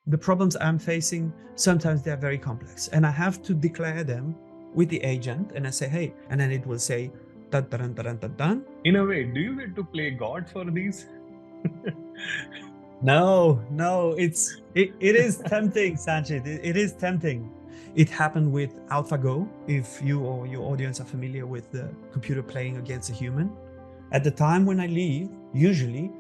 the problems I'm facing, sometimes they're very complex, and I have to declare them with the agent, and I say, hey, and then it will say, dun, dun, dun, dun, dun. In a way, do you get to play God for these? No, it is tempting, Sanchit. It is tempting. It happened with AlphaGo. If you or your audience are familiar with the computer playing against a human, at the time when I leave, usually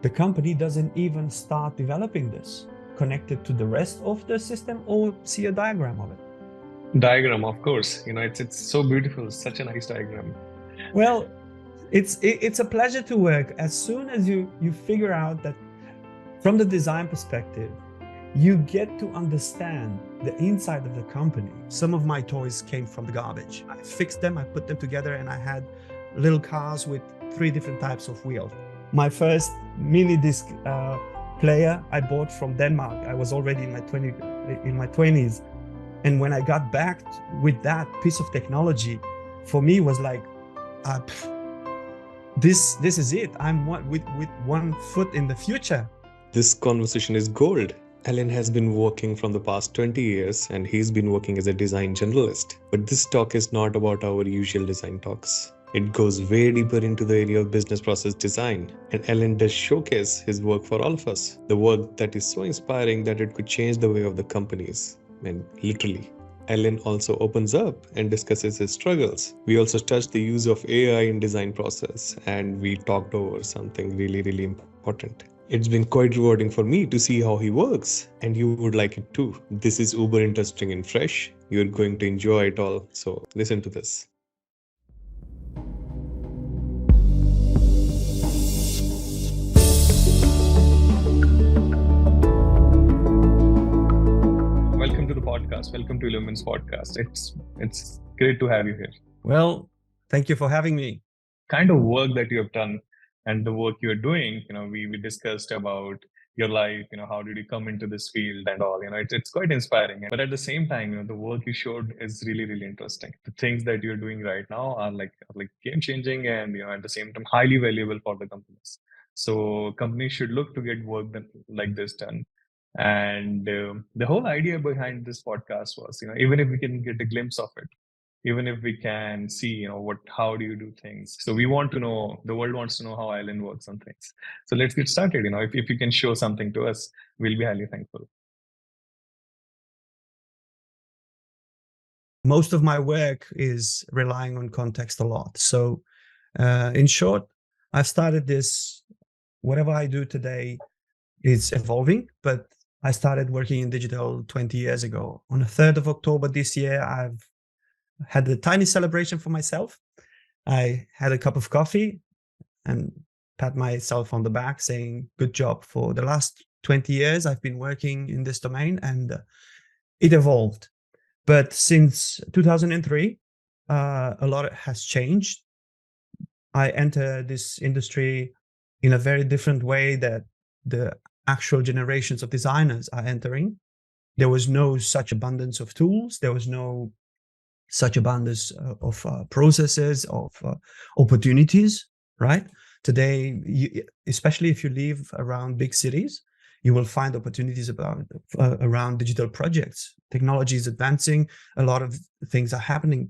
the company doesn't even start developing this, connected to the rest of the system or see a diagram of it. Diagram, of course. It's so beautiful. Such a nice diagram. Well, it's a pleasure to work as soon as you figure out that from the design perspective, you get to understand the inside of the company. Some of my toys came from the garbage. I fixed them, I put them together, and I had little cars with 3 different types of wheels. My first mini disc player I bought from Denmark. I was already in my 20s. And when I got back with that piece of technology, for me was like, this is it. I'm with 1 foot in the future. This conversation is gold. Alan has been working from the past 20 years and he's been working as a design generalist. But this talk is not about our usual design talks. It goes way deeper into the area of business process design, and Alan does showcase his work for all of us. The work that is so inspiring that it could change the way of the companies, and literally. Alan also opens up and discusses his struggles. We also touched the use of AI in design process, and we talked over something really important. It's been quite rewarding for me to see how he works, and you would like it too. This is uber interesting and fresh. You're going to enjoy it all, so listen to this. Welcome to the podcast. Welcome to Illumin's podcast. It's great to have you here. Well, thank you for having me. Kind of work that you have done and the work you're doing, we discussed about your life, how did you come into this field and all, it's quite inspiring. But at the same time, the work you showed is really interesting. The things that you're doing right now are like game changing and, at the same time, highly valuable for the companies. So companies should look to get work like this done. And the whole idea behind this podcast was, even if we can get a glimpse of it, even if we can see, how do you do things? So we want to know, the world wants to know how Alan works on things. So let's get started. If you can show something to us, we'll be highly thankful. Most of my work is relying on context a lot. So in short, I've started this, whatever I do today is evolving, but I started working in digital 20 years ago. On the 3rd of October this year, I've had a tiny celebration for myself. I had a cup of coffee and pat myself on the back saying, good job. For the last 20 years, I've been working in this domain, and it evolved. But since 2003, a lot has changed. I entered this industry in a very different way that the actual generations of designers are entering. There was no such abundance of tools. There was no such abundance of processes, of opportunities, right? Today, especially if you live around big cities, you will find opportunities around digital projects. Technology is advancing. A lot of things are happening,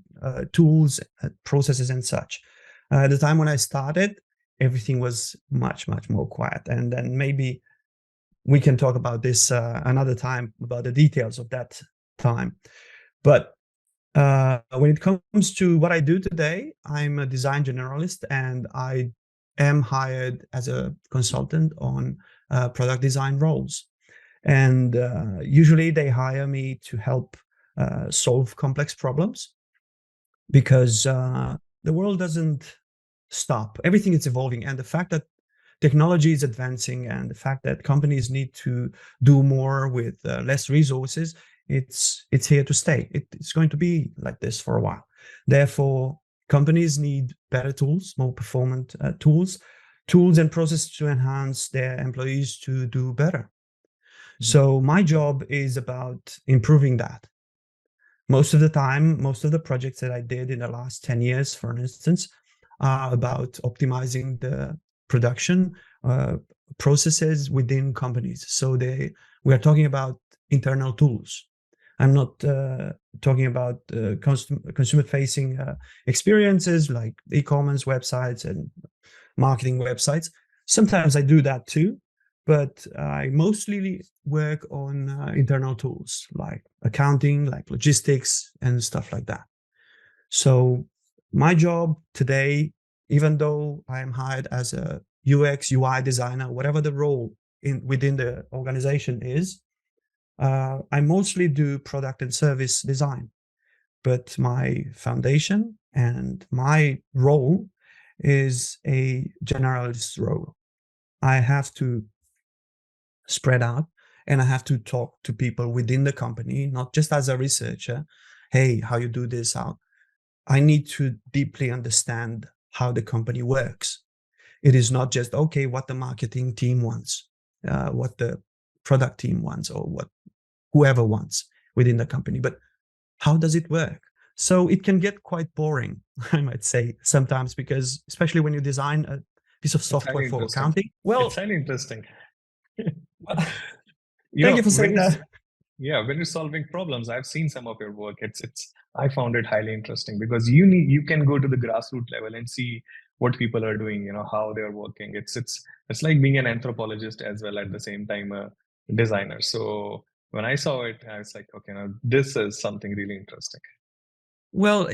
tools, processes, and such. At the time when I started, everything was much more quiet. And then maybe we can talk about this another time, about the details of that time. But when it comes to what I do today, I'm a design generalist, and I am hired as a consultant on product design roles. And usually they hire me to help solve complex problems, because the world doesn't stop. Everything is evolving. And the fact that technology is advancing, and the fact that companies need to do more with less resources, it's here to stay. It's going to be like this for a while. Therefore, companies need better tools, more performant tools and processes to enhance their employees to do better. So my job is about improving that. Most of the time, most of the projects that I did in the last 10 years, for instance, are about optimizing the production, processes within companies. So we are talking about internal tools. I'm not talking about consumer-facing experiences like e-commerce websites and marketing websites. Sometimes I do that too, but I mostly work on internal tools like accounting, like logistics, and stuff like that. So my job today, even though I am hired as a UX, UI designer, whatever the role within the organization is, I mostly do product and service design. But my foundation and my role is a generalist role. I have to spread out and I have to talk to people within the company, not just as a researcher. Hey, how you do this? How I need to deeply understand how the company works. It is not just, okay, what the marketing team wants, what the product team wants, or what whoever wants within the company, but how does it work? So it can get quite boring, I might say, sometimes, because especially when you design a piece of software for accounting. Well, it's highly interesting. Thank you for saying that. Yeah, when you're solving problems, I've seen some of your work. I found it highly interesting because you can go to the grassroots level and see what people are doing, how they're working. It's like being an anthropologist as well at the same time a designer. So when I saw it, I was like, okay, now this is something really interesting. Well,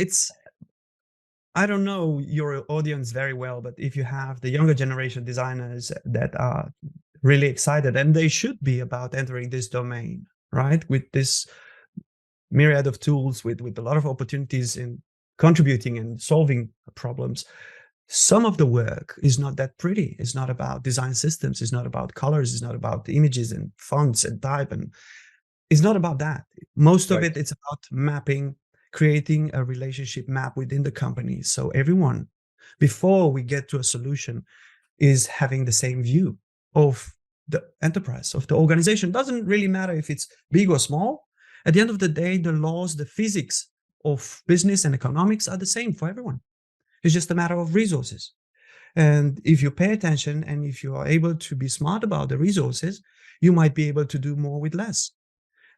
I don't know your audience very well, but if you have the younger generation designers that are really excited, and they should be, about entering this domain, right? With this myriad of tools, with a lot of opportunities in contributing and solving problems. Some of the work is not that pretty. It's not about design systems. It's not about colors. It's not about images and fonts and type. And it's not about that. Most of it, it's about mapping, creating a relationship map within the company. So everyone, before we get to a solution, is having the same view of the enterprise, of the organization. Doesn't really matter if it's big or small. At the end of the day, the laws, the physics of business and economics are the same for everyone. It's just a matter of resources. And if you pay attention and if you are able to be smart about the resources, you might be able to do more with less.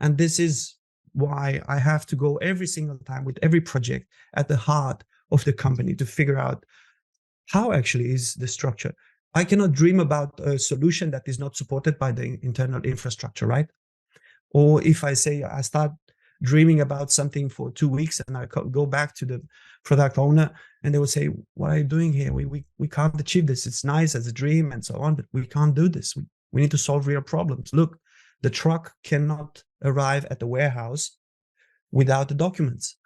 And this is why I have to go every single time with every project at the heart of the company to figure out how actually is the structure. I cannot dream about a solution that is not supported by the internal infrastructure, right? Or if I say I start dreaming about something for 2 weeks and I go back to the product owner and they will say, what are you doing here? We can't achieve this. It's nice as a dream and so on, but we can't do this. We need to solve real problems. Look, the truck cannot arrive at the warehouse without the documents.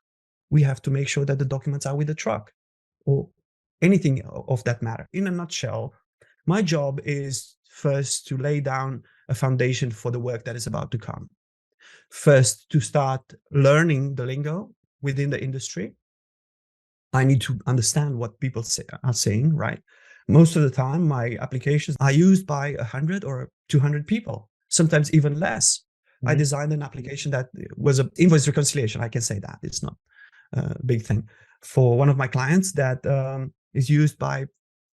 We have to make sure that the documents are with the truck, or anything of that matter. In a nutshell, my job is first to lay down a foundation for the work that is about to come. First, to start learning the lingo within the industry. I need to understand what people are saying, right? Most of the time, my applications are used by 100 or 200 people, sometimes even less. I designed an application that was an invoice reconciliation. I can say that it's not a big thing for one of my clients that is used by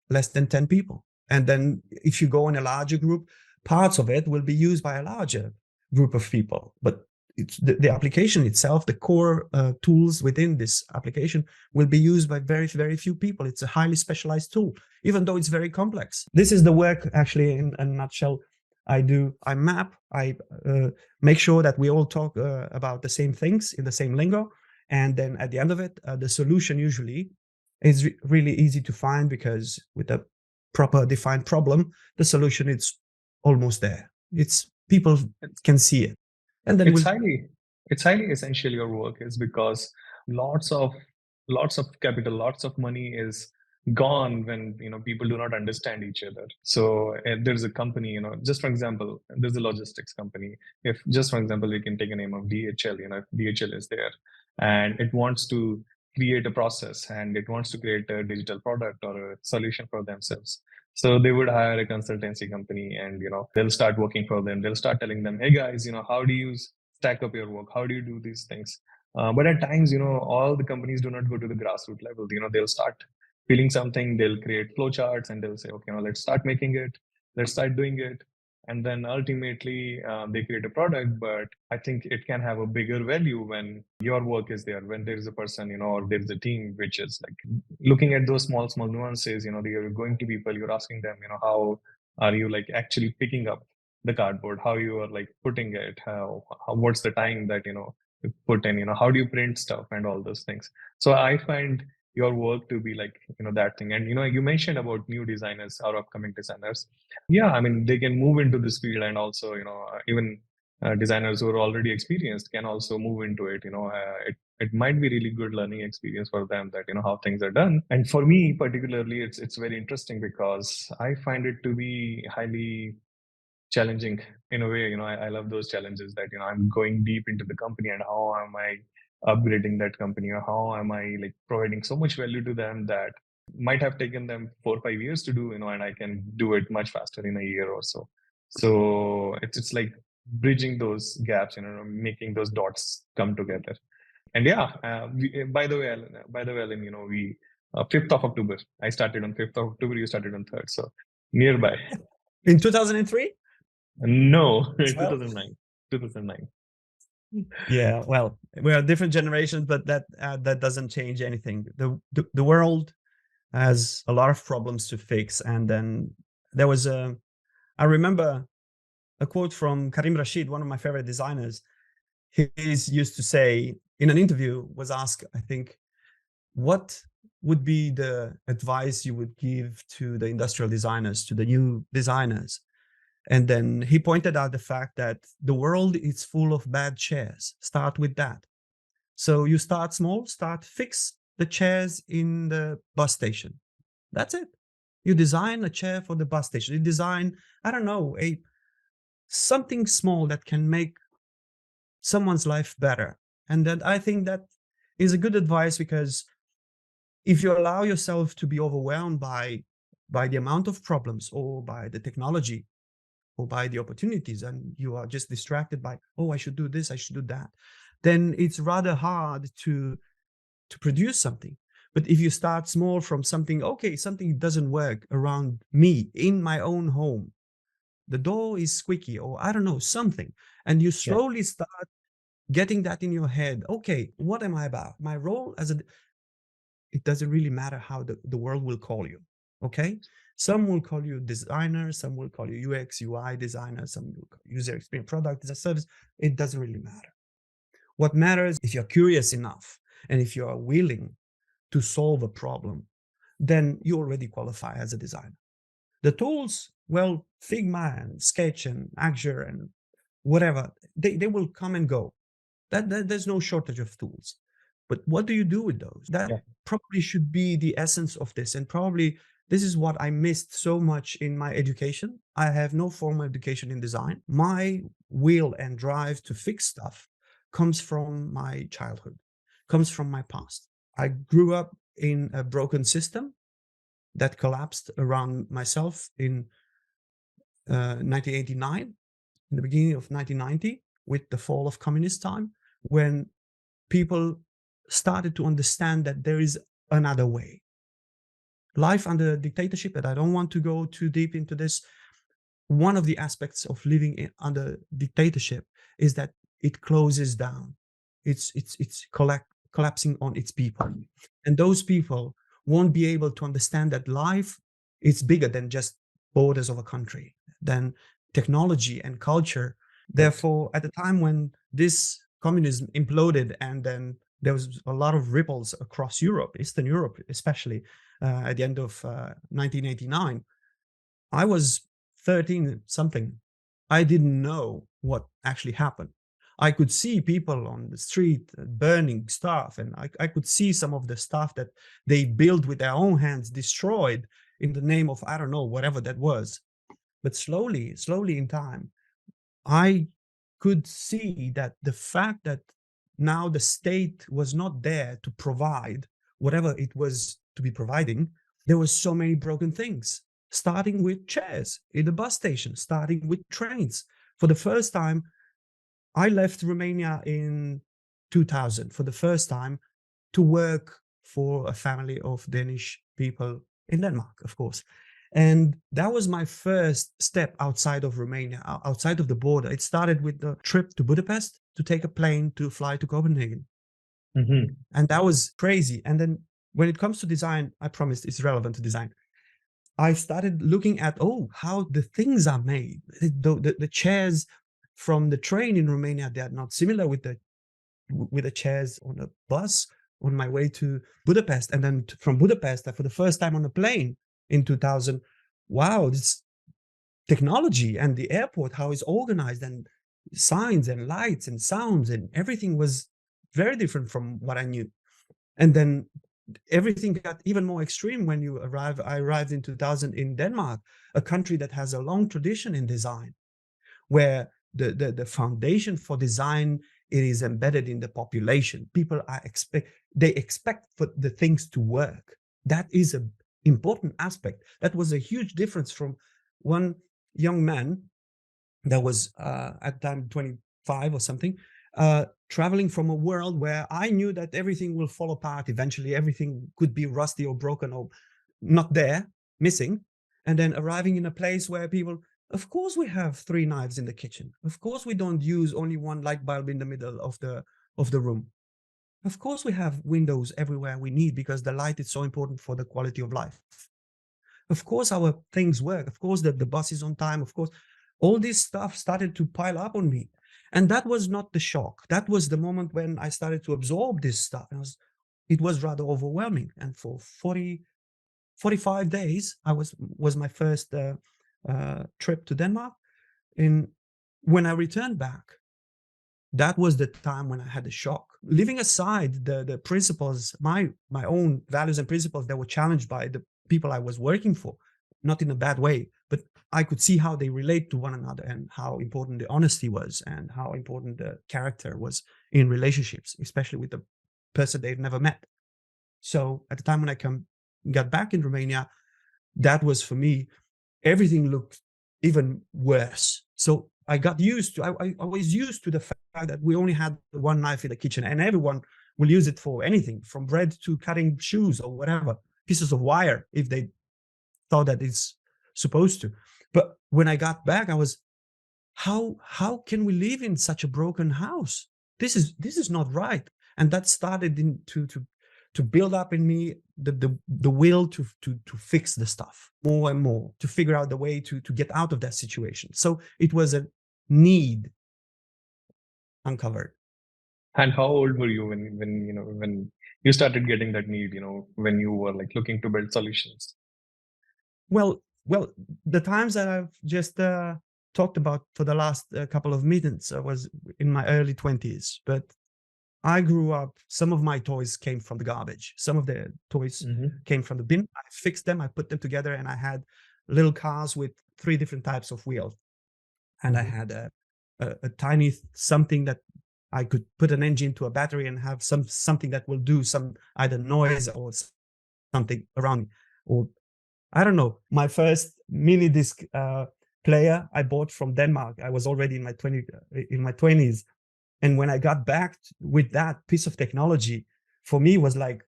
less than 10 people. And then if you go in a larger group, parts of it will be used by a larger group of people. But it's the application itself, the core tools within this application will be used by very, very few people. It's a highly specialized tool, even though it's very complex. This is the work actually in a nutshell. I map, I make sure that we all talk about the same things in the same lingo. And then at the end of it, the solution usually is really easy to find, because with a proper defined problem, the solution is almost there. It's people can see it. And then it's highly essential, your work is, because lots of capital, lots of money is gone when people do not understand each other. So there's a company, just for example, there's a logistics company. If just for example, we can take a name of DHL. If DHL is there and it wants to create a process and it wants to create a digital product or a solution for themselves, so they would hire a consultancy company and they'll start working for them. They'll start telling them, hey guys, how do you stack up your work? How do you do these things? But at times, all the companies do not go to the grassroots level. They'll start feeling something, they'll create flowcharts and they'll say, okay, let's start making it. let's start doing it. And then ultimately they create a product, but I think it can have a bigger value when your work is there, when there is a person, or there is a team which is like looking at those small nuances. You're going to people, you're asking them, how are you like actually picking up the cardboard, how you are like putting it, how what's the time that you put in, how do you print stuff and all those things. So I find your work to be like that thing. And you mentioned about new designers or upcoming designers. Yeah, I mean, they can move into this field, and also even designers who are already experienced can also move into it. It might be really good learning experience for them, that how things are done. And for me particularly, it's very interesting because I find it to be highly challenging in a way. I love those challenges that I'm going deep into the company, and how am I upgrading that company, or how am I like providing so much value to them that might have taken them 4 or 5 years to do, and I can do it much faster in a year or so. So it's like bridging those gaps, making those dots come together. And yeah, by the way, Alan, we 5th of October, I started on 5th of October, you started on 3rd, so nearby. In 2003? No, Well, 2009. 2009. yeah, well, we are different generations, but that doesn't change anything. The world has a lot of problems to fix, and then there was I remember a quote from Karim Rashid, one of my favorite designers. He used to say in an interview, was asked, I think, what would be the advice you would give to the industrial designers, to the new designers? And then he pointed out the fact that the world is full of bad chairs. Start with that. So you start small, fix the chairs in the bus station. That's it. You design a chair for the bus station. You design, I don't know, something small that can make someone's life better. And that, I think, that is a good advice, because if you allow yourself to be overwhelmed by the amount of problems, or by the technology, or by the opportunities, and you are just distracted by, oh, I should do this, I should do that, then it's rather hard to produce something. But if you start small from something, okay, something doesn't work around me in my own home, the door is squeaky, or I don't know, something, and you slowly start getting that in your head. Okay, what am I about? My role as it doesn't really matter how the world will call you. Okay, some will call you designer, some will call you UX UI designer, some will call you user experience, product as a service. It doesn't really matter. What matters, if you're curious enough and if you are willing to solve a problem, then you already qualify as a designer. The tools, well, Figma and Sketch and Azure and whatever, they will come and go. There's no shortage of tools. But what do you do with those? That probably should be the essence of this. And probably this is what I missed so much in my education. I have no formal education in design. My will and drive to fix stuff comes from my childhood, comes from my past. I grew up in a broken system that collapsed around myself in 1989, in the beginning of 1990, with the fall of communist time, when people started to understand that there is another way. Life under dictatorship, and I don't want to go too deep into this, one of the aspects of living under dictatorship is that it closes down. It's collapsing on its people. And those people won't be able to understand that life is bigger than just borders of a country, than technology and culture. Therefore, at the time when this communism imploded, and then there was a lot of ripples across Europe, Eastern Europe especially, at the end of 1989, I was 13 something. I didn't know what actually happened. I could see people on the street burning stuff, and I could see some of the stuff that they built with their own hands destroyed in the name of, I don't know, whatever that was. But slowly in time, I could see that the fact that now the state was not there to provide whatever it was to be providing, there were so many broken things, starting with chairs in the bus station, starting with trains. For the first time, I left Romania in 2000 for the first time to work for a family of Danish people in Denmark, of course. And that was my first step outside of Romania, outside of the border. It started with the trip to Budapest to take a plane to fly to Copenhagen. Mm-hmm. And that was crazy. And then when it comes to design, I promised it's relevant to design. I started looking at, how the things are made. The chairs from the train in Romania, they are not similar with the chairs on a bus on my way to Budapest. And then from Budapest, for the first time on a plane in 2000, wow, this technology and the airport, how it's organized, and signs and lights and sounds and everything was very different from what I knew. And then everything got even more extreme when you arrive. I arrived in 2000 in Denmark, a country that has a long tradition in design, where the foundation for design, it is embedded in the population. People expect for the things to work. That is an important aspect. That was a huge difference from one young man that was at the time 25 or something, traveling from a world where I knew that everything will fall apart eventually. Everything could be rusty or broken or not there, missing. And then arriving in a place where people, of course, we have 3 knives in the kitchen. Of course, we don't use only one light bulb in the middle of the room. Of course, we have windows everywhere we need because the light is so important for the quality of life. Of course, our things work. Of course, the bus is on time. Of course, all this stuff started to pile up on me. And that was not the shock. That was the moment when I started to absorb this stuff. It was rather overwhelming. And for 45 days, was my first trip to Denmark. When I returned back, that was the time when I had the shock. Leaving aside the principles, my own values and principles that were challenged by the people I was working for, not in a bad way, but I could see how they relate to one another and how important the honesty was and how important the character was in relationships, especially with the person they've never met. So at the time when I got back in Romania, that was for me, everything looked even worse. So I got used to, I was used to the fact that we only had one knife in the kitchen and everyone will use it for anything from bread to cutting shoes or whatever, pieces of wire, if they thought that it's supposed to. But when I got back, I was, how can we live in such a broken house? This is not right. And that started to build up in me the will to fix the stuff more and more, to figure out the way to get out of that situation. So it was a need uncovered. And how old were you when you started getting that need, when you were like looking to build solutions? Well, the times that I've just talked about for the last couple of minutes, I was in my early 20s, but I grew up, some of my toys came from the garbage. Some of the toys came from the bin. I fixed them, I put them together, and I had little cars with 3 different types of wheels. And I had a tiny something that I could put an engine to a battery and have something that will do some either noise or something around me. Or I don't know, my first mini disc player I bought from Denmark. I was already in my 20s. And when I got back with that piece of technology, for me was like,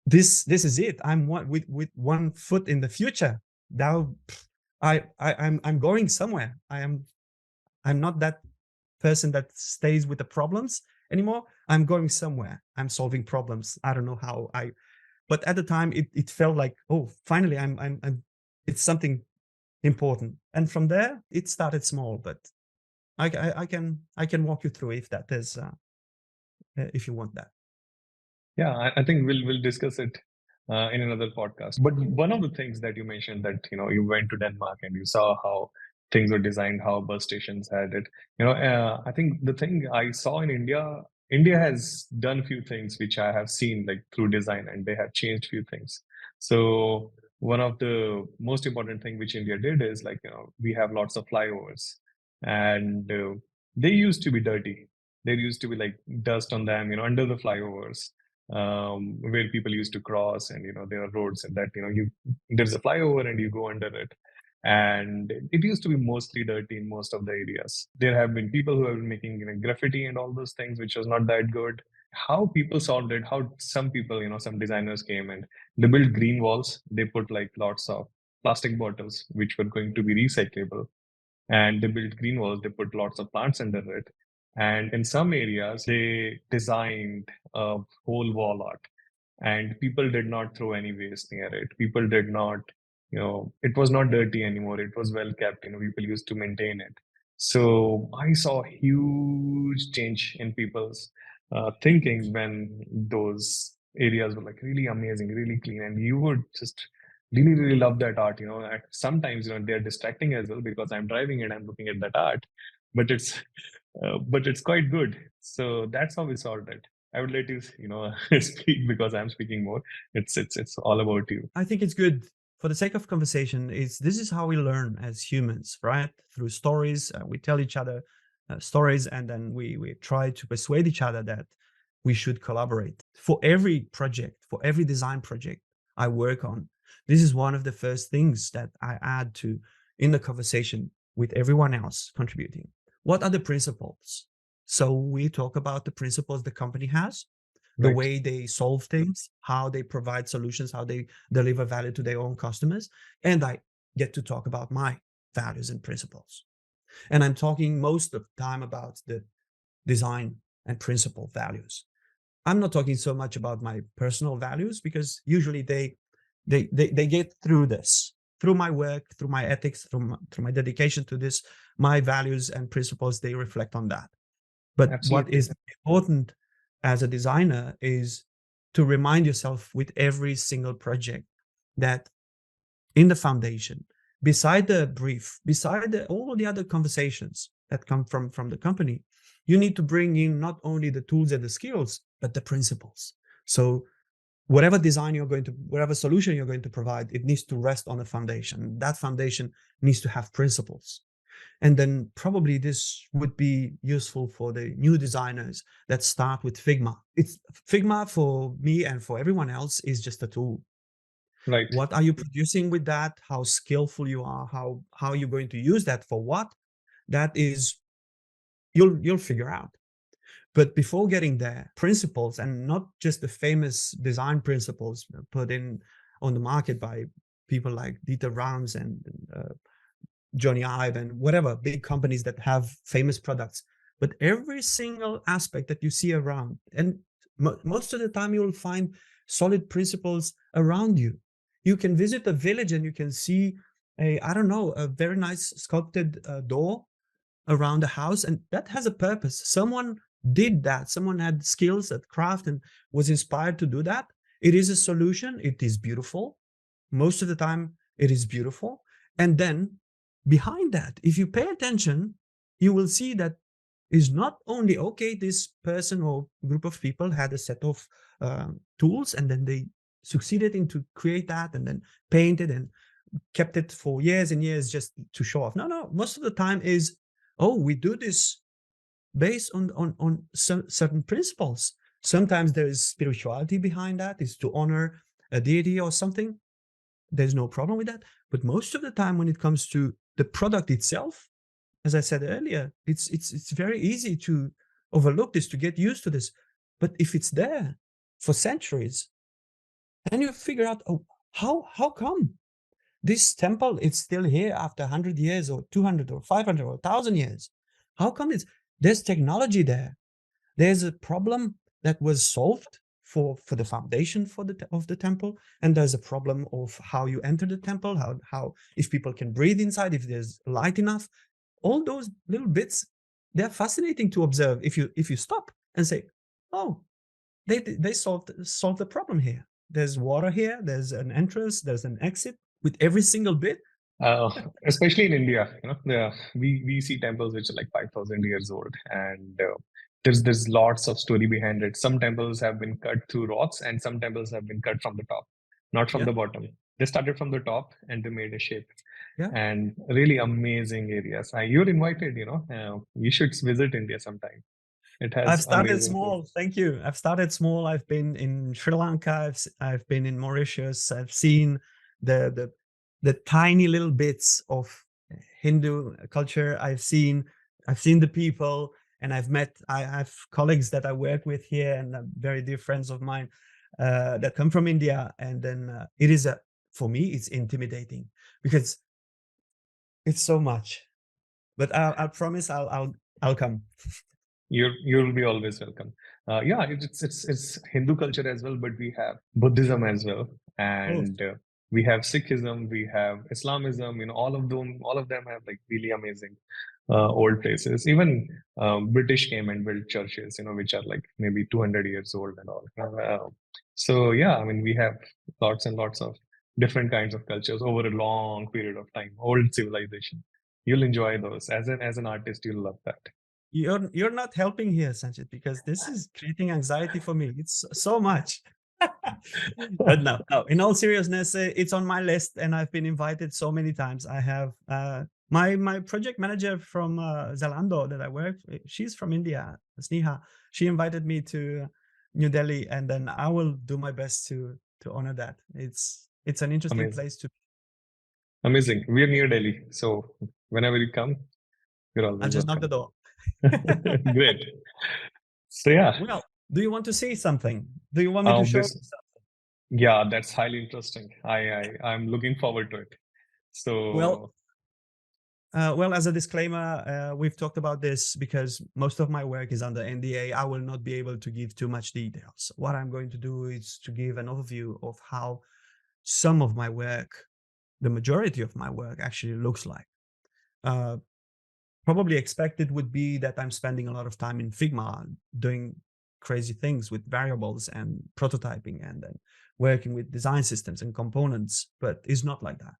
this is it. I'm with one foot in the future. Now I'm going somewhere. I'm not that person that stays with the problems anymore. I'm going somewhere. I'm solving problems. I don't know how but at the time it felt like, finally I'm it's something important. And from there it started small, but I can walk you through if that is if you want that. Yeah, I think we'll discuss it in another podcast. But one of the things that you mentioned, that you went to Denmark and you saw how things were designed, how bus stations had it. I think the thing I saw in India has done a few things which I have seen like through design, and they have changed few things. So one of the most important thing which India did is like we have lots of flyovers, and they used to be dirty. There used to be like dust on them, under the flyovers, where people used to cross, and there are roads and that there's a flyover and you go under it, and it used to be mostly dirty in most of the areas. There have been people who have been making graffiti and all those things, which was not that good. how people solved it, how some people, some designers came and they built green walls. They put like lots of plastic bottles, which were going to be recyclable. And they built green walls. They put lots of plants under it. And in some areas, they designed a whole wall art, and people did not throw any waste near it. People did not, it was not dirty anymore. It was well kept. People used to maintain it. So I saw a huge change in people's thinking when those areas were like really amazing, really clean, and you would just really, really love that art. Sometimes they're distracting as well because I'm driving and I'm looking at that art, but it's quite good. So that's how we solved it. I would let you, speak because I'm speaking more. It's all about you. I think it's good for the sake of conversation. This is how we learn as humans, right? Through stories, we tell each other stories, and then we try to persuade each other that we should collaborate. For every project, for every design project I work on, this is one of the first things that I add to in the conversation with everyone else contributing. What are the principles? So we talk about the principles the company has, the Right. way they solve things, how they provide solutions, how they deliver value to their own customers. And I get to talk about my values and principles. And I'm talking most of the time about the design and principle values. I'm not talking so much about my personal values because usually they get through this, through my work, through my ethics, through my dedication to this, my values and principles, they reflect on that. But what Absolutely. is important as a designer is to remind yourself with every single project that in the foundation, beside the brief, beside all the other conversations that come from the company, you need to bring in not only the tools and the skills, but the principles. So whatever whatever solution you're going to provide, it needs to rest on a foundation. That foundation needs to have principles. And then probably this would be useful for the new designers that start with Figma. Figma for me and for everyone else is just a tool. Right. What are you producing with that? How skillful you are? How you're going to use that for what? That is, you'll figure out. But before getting there, principles, and not just the famous design principles put in on the market by people like Dieter Rams and Johnny Ive and whatever big companies that have famous products, but every single aspect that you see around, and most of the time you will find solid principles around you. You can visit a village and you can see a very nice sculpted door around the house, and that has a purpose. Someone did that. Someone had skills at craft and was inspired to do that. It is a solution. It is beautiful. Most of the time, it is beautiful. And then behind that, if you pay attention, you will see that is not only, okay, this person or group of people had a set of tools and then they succeeded in to create that and then painted and kept it for years and years just to show off. No, most of the time is, oh, we do this based on certain principles. Sometimes there is spirituality behind that, is to honor a deity or something. There's no problem with that. But most of the time when it comes to the product itself, as I said earlier, it's very easy to overlook this, to get used to this. But if it's there for centuries, then you figure out, oh, how come this temple is still here after 100 years or 200 or 500 or 1,000 years? How come there's technology there? There's a problem that was solved for the foundation of the temple, and there's a problem of how you enter the temple, how if people can breathe inside, if there's light enough. All those little bits, they're fascinating to observe if you stop and say, oh, they solved the problem here. There's water here, there's an entrance, there's an exit with every single bit. Especially in India, we see temples which are like 5,000 years old, and there's lots of story behind it. Some temples have been cut through rocks, and some temples have been cut from the top, not from Yeah. the bottom. They started from the top and they made a shape. Yeah. And really amazing areas. You're invited. You should visit India sometime. It has I've started amazing small. places. Thank you. I've started small. I've been in Sri Lanka. I've been in Mauritius. I've seen the tiny little bits of Hindu culture. I've seen the people, And I have colleagues that I work with here and very dear friends of mine that come from India. And then for me, it's intimidating because it's so much. But I promise I'll come. You'll be always welcome. Yeah, it's Hindu culture as well, but we have Buddhism as well, and we have Sikhism, we have Islamism. All of them have like really amazing old places. Even British came and built churches, which are like maybe 200 years old and all. So yeah, I mean, we have lots and lots of different kinds of cultures over a long period of time. Old civilization. You'll enjoy those as an artist. You'll love that. You're not helping here, Sanchit, because this is creating anxiety for me. It's so much. But no, in all seriousness, it's on my list, and I've been invited so many times. I have my project manager from Zalando that I work with, she's from India, Sneha. She invited me to New Delhi, and then I will do my best to honor that. It's an interesting place to be. Amazing. We're near Delhi, so whenever you come, you're always I'll just welcome. knock the door. Great. So yeah. Well, do you want to see something? Do you want me to show you something? Yeah, that's highly interesting. I'm looking forward to it. So well, as a disclaimer, we've talked about this because most of my work is under NDA. I will not be able to give too much details. What I'm going to do is to give an overview of how some of my work, the majority of my work actually looks like. Probably expected would be that I'm spending a lot of time in Figma doing crazy things with variables and prototyping and then working with design systems and components, but it's not like that.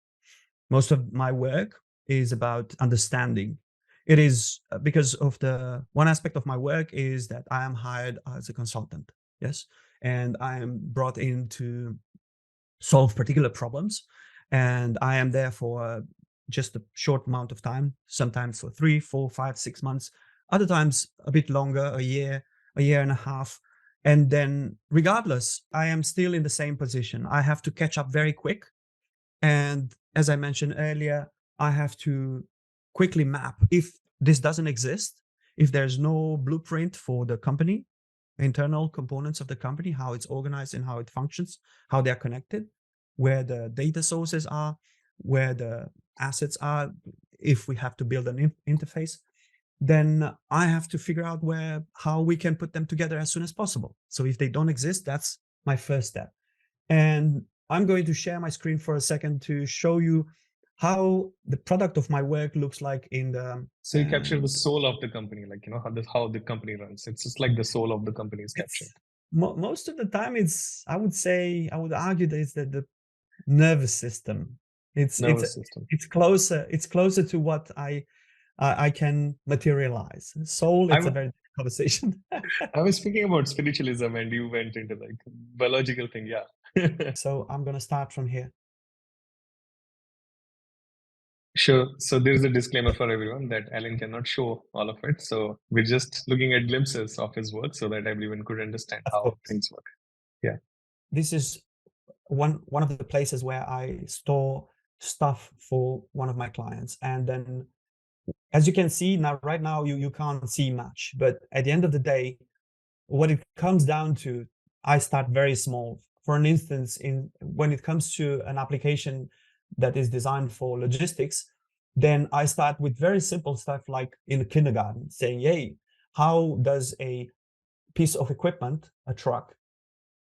Most of my work is about understanding. It is because of the one aspect of my work is that I am hired as a consultant, yes, and I am brought in to solve particular problems, and I am there for just a short amount of time, sometimes for 3, 4, 5, 6 months, other times a bit longer, a year and a half. And then regardless, I am still in the same position. I have to catch up very quick. And as I mentioned earlier, I have to quickly map if this doesn't exist, if there's no blueprint for the company, internal components of the company, how it's organized and how it functions, how they're connected, where the data sources are, where the assets are, if we have to build an interface, then I have to figure out how we can put them together as soon as possible. So if they don't exist, that's my first step. And I'm going to share my screen for a second to show you how the product of my work looks like in the. So you capture the soul of the company, like how the company runs. It's just like the soul of the company is captured. Most of the time, I would argue that it's the nervous system. It's closer to what I can materialize. Soul, it's a very different conversation. I was speaking about spiritualism and you went into like biological thing. Yeah. So I'm going to start from here. Sure. So there's a disclaimer for everyone that Alan cannot show all of it. So we're just looking at glimpses of his work so that everyone could understand how things work. Yeah. This is one of the places where I store stuff for one of my clients. And then as you can see now, right now, you can't see much, but at the end of the day, what it comes down to, I start very small. For an instance, when it comes to an application that is designed for logistics, then I start with very simple stuff like in kindergarten, saying, hey, how does a piece of equipment, a truck,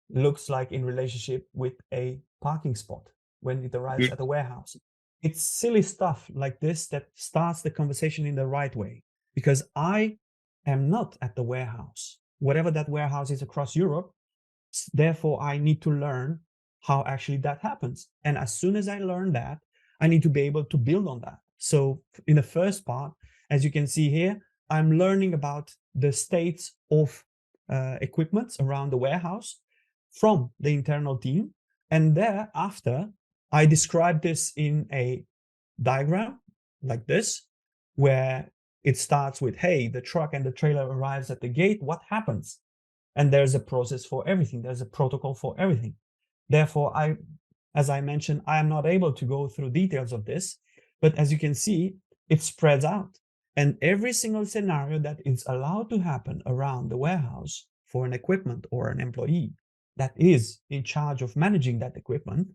looks like in relationship with a parking spot when it arrives at the warehouse? It's silly stuff like this that starts the conversation in the right way, because I am not at the warehouse, whatever that warehouse is across Europe. Therefore, I need to learn how actually that happens. And as soon as I learn that, I need to be able to build on that. So in the first part, as you can see here, I'm learning about the states of equipment around the warehouse from the internal team. And thereafter, I describe this in a diagram like this, where it starts with, hey, the truck and the trailer arrives at the gate, what happens? And there's a process for everything. There's a protocol for everything. Therefore, as I mentioned, I am not able to go through details of this, but as you can see, it spreads out. And every single scenario that is allowed to happen around the warehouse for an equipment or an employee that is in charge of managing that equipment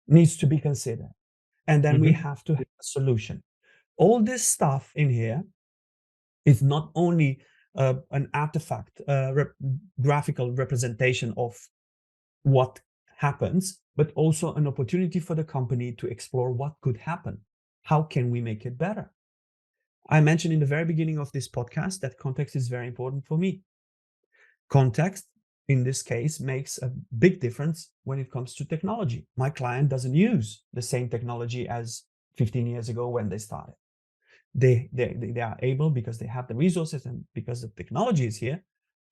needs to be considered. And then we have to have a solution. All this stuff in here is not only an artifact, graphical representation of what happens, but also an opportunity for the company to explore what could happen. How can we make it better? I mentioned in the very beginning of this podcast that context is very important for me. Context, in this case, makes a big difference when it comes to technology. My client doesn't use the same technology as 15 years ago when they started. They are able, because they have the resources and because the technology is here,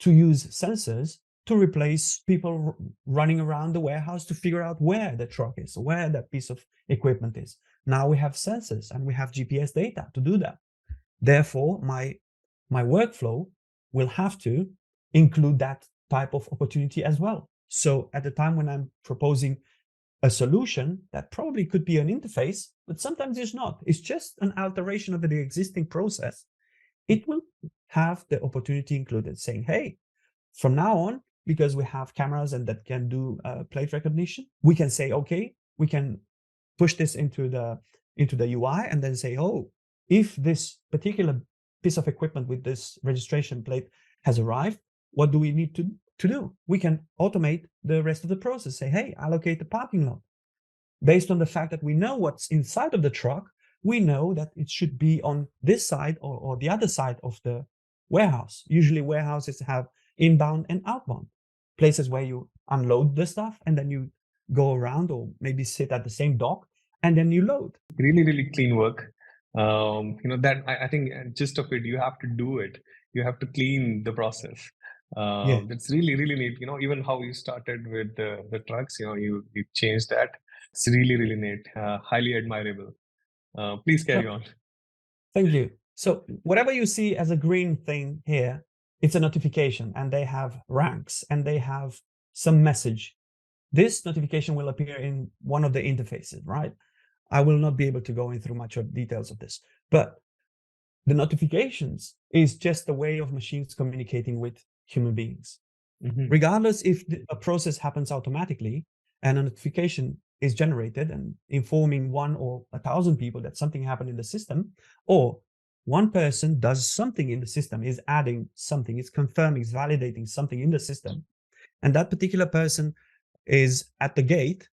to use sensors to replace people running around the warehouse to figure out where the truck is, where that piece of equipment is. Now we have sensors and we have GPS data to do that. Therefore, my workflow will have to include that type of opportunity as well. So at the time when I'm proposing a solution that probably could be an interface, but sometimes it's not. It's just an alteration of the existing process. It will have the opportunity included, saying, hey, from now on, because we have cameras and that can do plate recognition, we can say, okay, we can push this into the UI and then say, oh, if this particular piece of equipment with this registration plate has arrived, what do we need to do? We can automate the rest of the process. Say, hey, allocate the parking lot. Based on the fact that we know what's inside of the truck, we know that it should be on this side or the other side of the warehouse. Usually warehouses have inbound and outbound, places where you unload the stuff and then you go around or maybe sit at the same dock and then you load. Really, really clean work. That I think gist of it, you have to do it. You have to clean the process. It's really, really neat. Even how you started with the trucks, you changed that. It's really, really neat. Highly admirable. Please carry on. Thank you. So whatever you see as a green thing here, it's a notification and they have ranks and they have some message. This notification will appear in one of the interfaces, right? I will not be able to go into much of details of this, but the notifications is just a way of machines communicating with human beings. Regardless if a process happens automatically and a notification is generated and informing 1 or 1,000 people that something happened in the system, or one person does something in the system, is adding something, is confirming, is validating something in the system, and that particular person is at the gate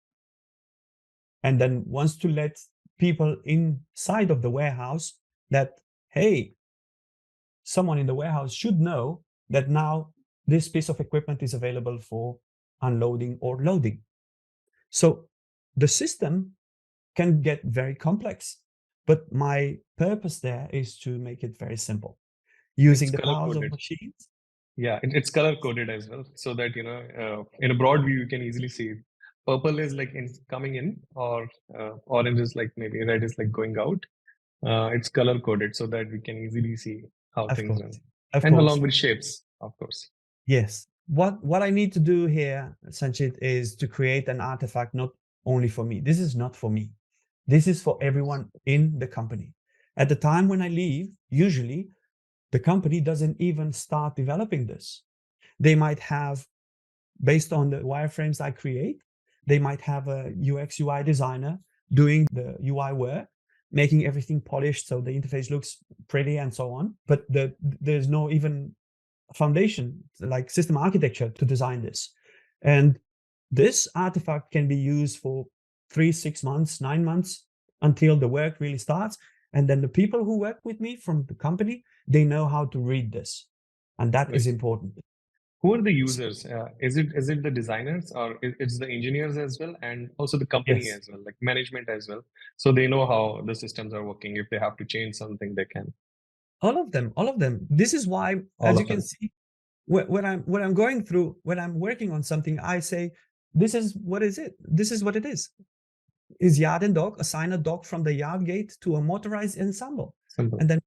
and then wants to let people inside of the warehouse that, hey, someone in the warehouse should know that now this piece of equipment is available for unloading or loading. So the system can get very complex, but my purpose there is to make it very simple, using the powers of machines. Yeah, it's color coded as well, so that in a broad view you can easily see it. Purple is like coming in, or orange is like maybe red is like going out. It's color coded so that we can easily see how things run, and along with shapes, of course. Yes. What I need to do here, Sanchit, is to create an artifact not only for me. This is not for me. This is for everyone in the company. At the time when I leave, usually the company doesn't even start developing this. They might have, based on the wireframes I create, they might have a UX UI designer doing the UI work, making everything polished so the interface looks pretty and so on. But there's no even foundation, like system architecture, to design this. And this artifact can be used for 3, 6 months, 9 months until the work really starts. And then the people who work with me from the company, they know how to read this. And that is important. Who are the users? Is it the designers, or it's the engineers as well, and also the company as well, like management as well? So they know how the systems are working. If they have to change something, they can. All of them. This is why, as you can see, when I'm going through, when I'm working on something, I say, this is what is it? This is what it is. Is yard and dock, assign a dock from the yard gate to a motorized ensemble. Simple. And then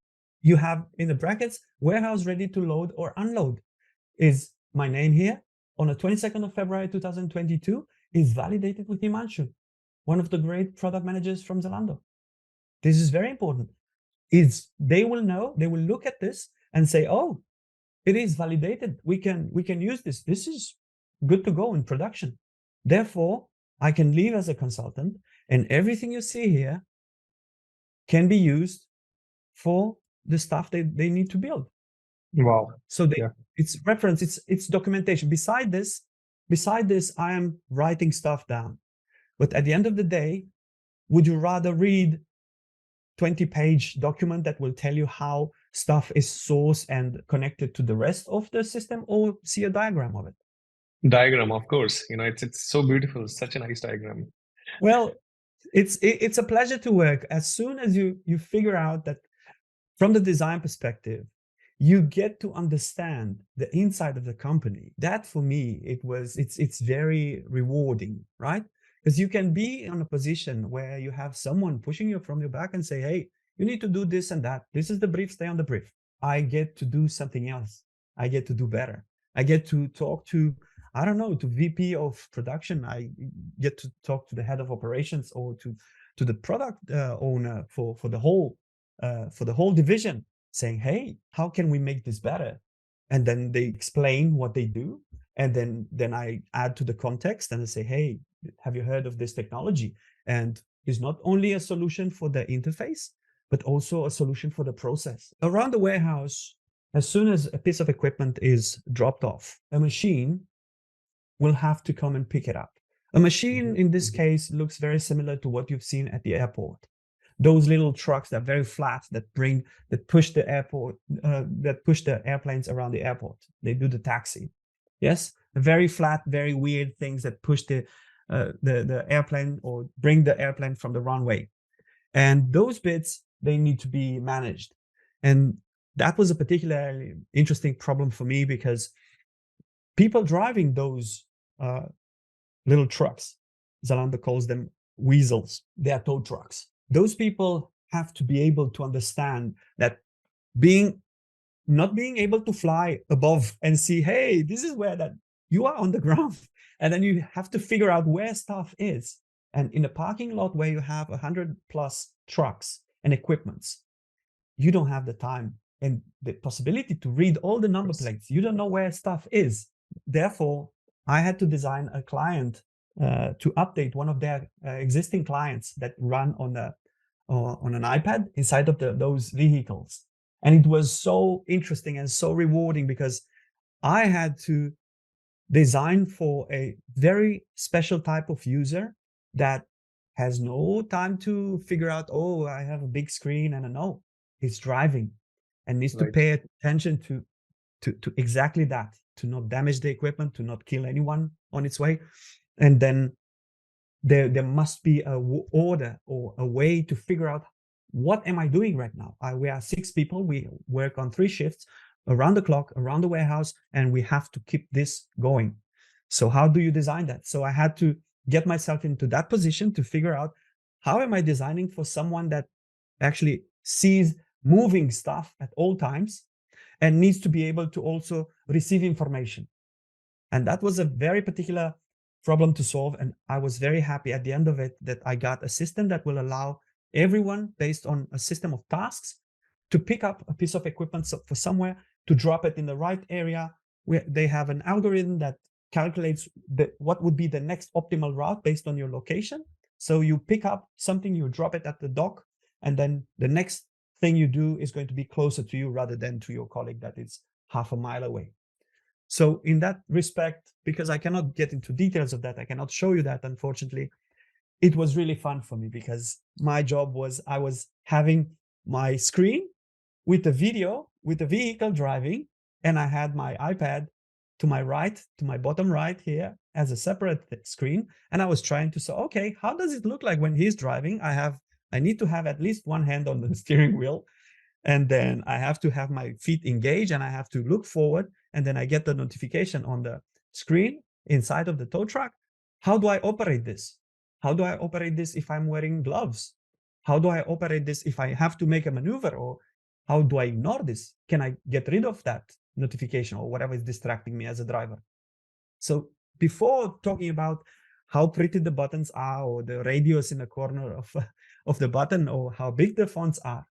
you have in the brackets, warehouse ready to load or unload. Is my name here on the 22nd of February 2022 is validated with Himanshu, one of the great product managers from Zalando. This is very important. is they will know, they will look at this and say, oh, it is validated. We can use this. This is good to go in production. Therefore, I can leave as a consultant, and everything you see here can be used for the stuff they need to build. Wow. So Yeah. it's reference, it's documentation. Beside this, I am writing stuff down. But at the end of the day, would you rather read 20-page document that will tell you how stuff is sourced and connected to the rest of the system, or see a diagram of it? Diagram, of course. It's so beautiful. Such a nice diagram. Well, it's a pleasure to work. As soon as you figure out that from the design perspective, you get to understand the inside of the company. That for me, it's very rewarding, right? Because you can be in a position where you have someone pushing you from your back and say, hey, you need to do this and that. This is the brief, stay on the brief. I get to do something else. I get to do better. I get to talk to, I don't know, to VP of production. I get to talk to the head of operations, or to the product owner for the whole division, saying, hey, how can we make this better? And then they explain what they do. And then I add to the context and I say, hey, have you heard of this technology? And it's not only a solution for the interface, but also a solution for the process. Around the warehouse, as soon as a piece of equipment is dropped off, a machine will have to come and pick it up. A machine in this case looks very similar to what you've seen at the airport. Those little trucks that are very flat, that push the airplanes around the airport. They do the taxi. Yes, very flat, very weird things that push the airplane, or bring the airplane from the runway. And those bits, they need to be managed. And that was a particularly interesting problem for me, because people driving those little trucks, Zalando calls them weasels, they are tow trucks. Those people have to be able to understand that not being able to fly above and see, hey, this is where that you are on the ground. And then you have to figure out where stuff is. And in a parking lot where you have 100+ trucks and equipments, you don't have the time and the possibility to read all the number plates. You don't know where stuff is. Therefore, I had to design a client to update one of their existing clients that run on an iPad inside of those vehicles. And it was so interesting and so rewarding, because I had to design for a very special type of user that has no time to figure out, oh, I have a big screen, and no, he's driving and needs to pay attention to exactly that, to not damage the equipment, to not kill anyone on its way. And then there must be a order or a way to figure out, what am I doing right now? We are 6 people. We work on 3 shifts around the clock, around the warehouse, and we have to keep this going. So how do you design that? So I had to get myself into that position to figure out, how am I designing for someone that actually sees moving stuff at all times and needs to be able to also receive information. And that was a very particular problem to solve. And I was very happy at the end of it that I got a system that will allow everyone, based on a system of tasks, to pick up a piece of equipment for somewhere, to drop it in the right area, where they have an algorithm that calculates what would be the next optimal route based on your location. So you pick up something, you drop it at the dock, and then the next thing you do is going to be closer to you rather than to your colleague that is half a mile away. So in that respect, because I cannot get into details of that, I cannot show you that, unfortunately, it was really fun for me, because my job was, I was having my screen with the video, with the vehicle driving, and I had my iPad to my right, to my bottom right here, as a separate screen. And I was trying to say, okay, how does it look like when he's driving? I need to have at least one hand on the steering wheel, and then I have to have my feet engaged, and I have to look forward, and then I get the notification on the screen inside of the tow truck. How do I operate this? How do I operate this if I'm wearing gloves? How do I operate this if I have to make a maneuver? Or how do I ignore this? Can I get rid of that notification or whatever is distracting me as a driver? So before talking about how pretty the buttons are, or the radius in the corner of the button, or how big the fonts are,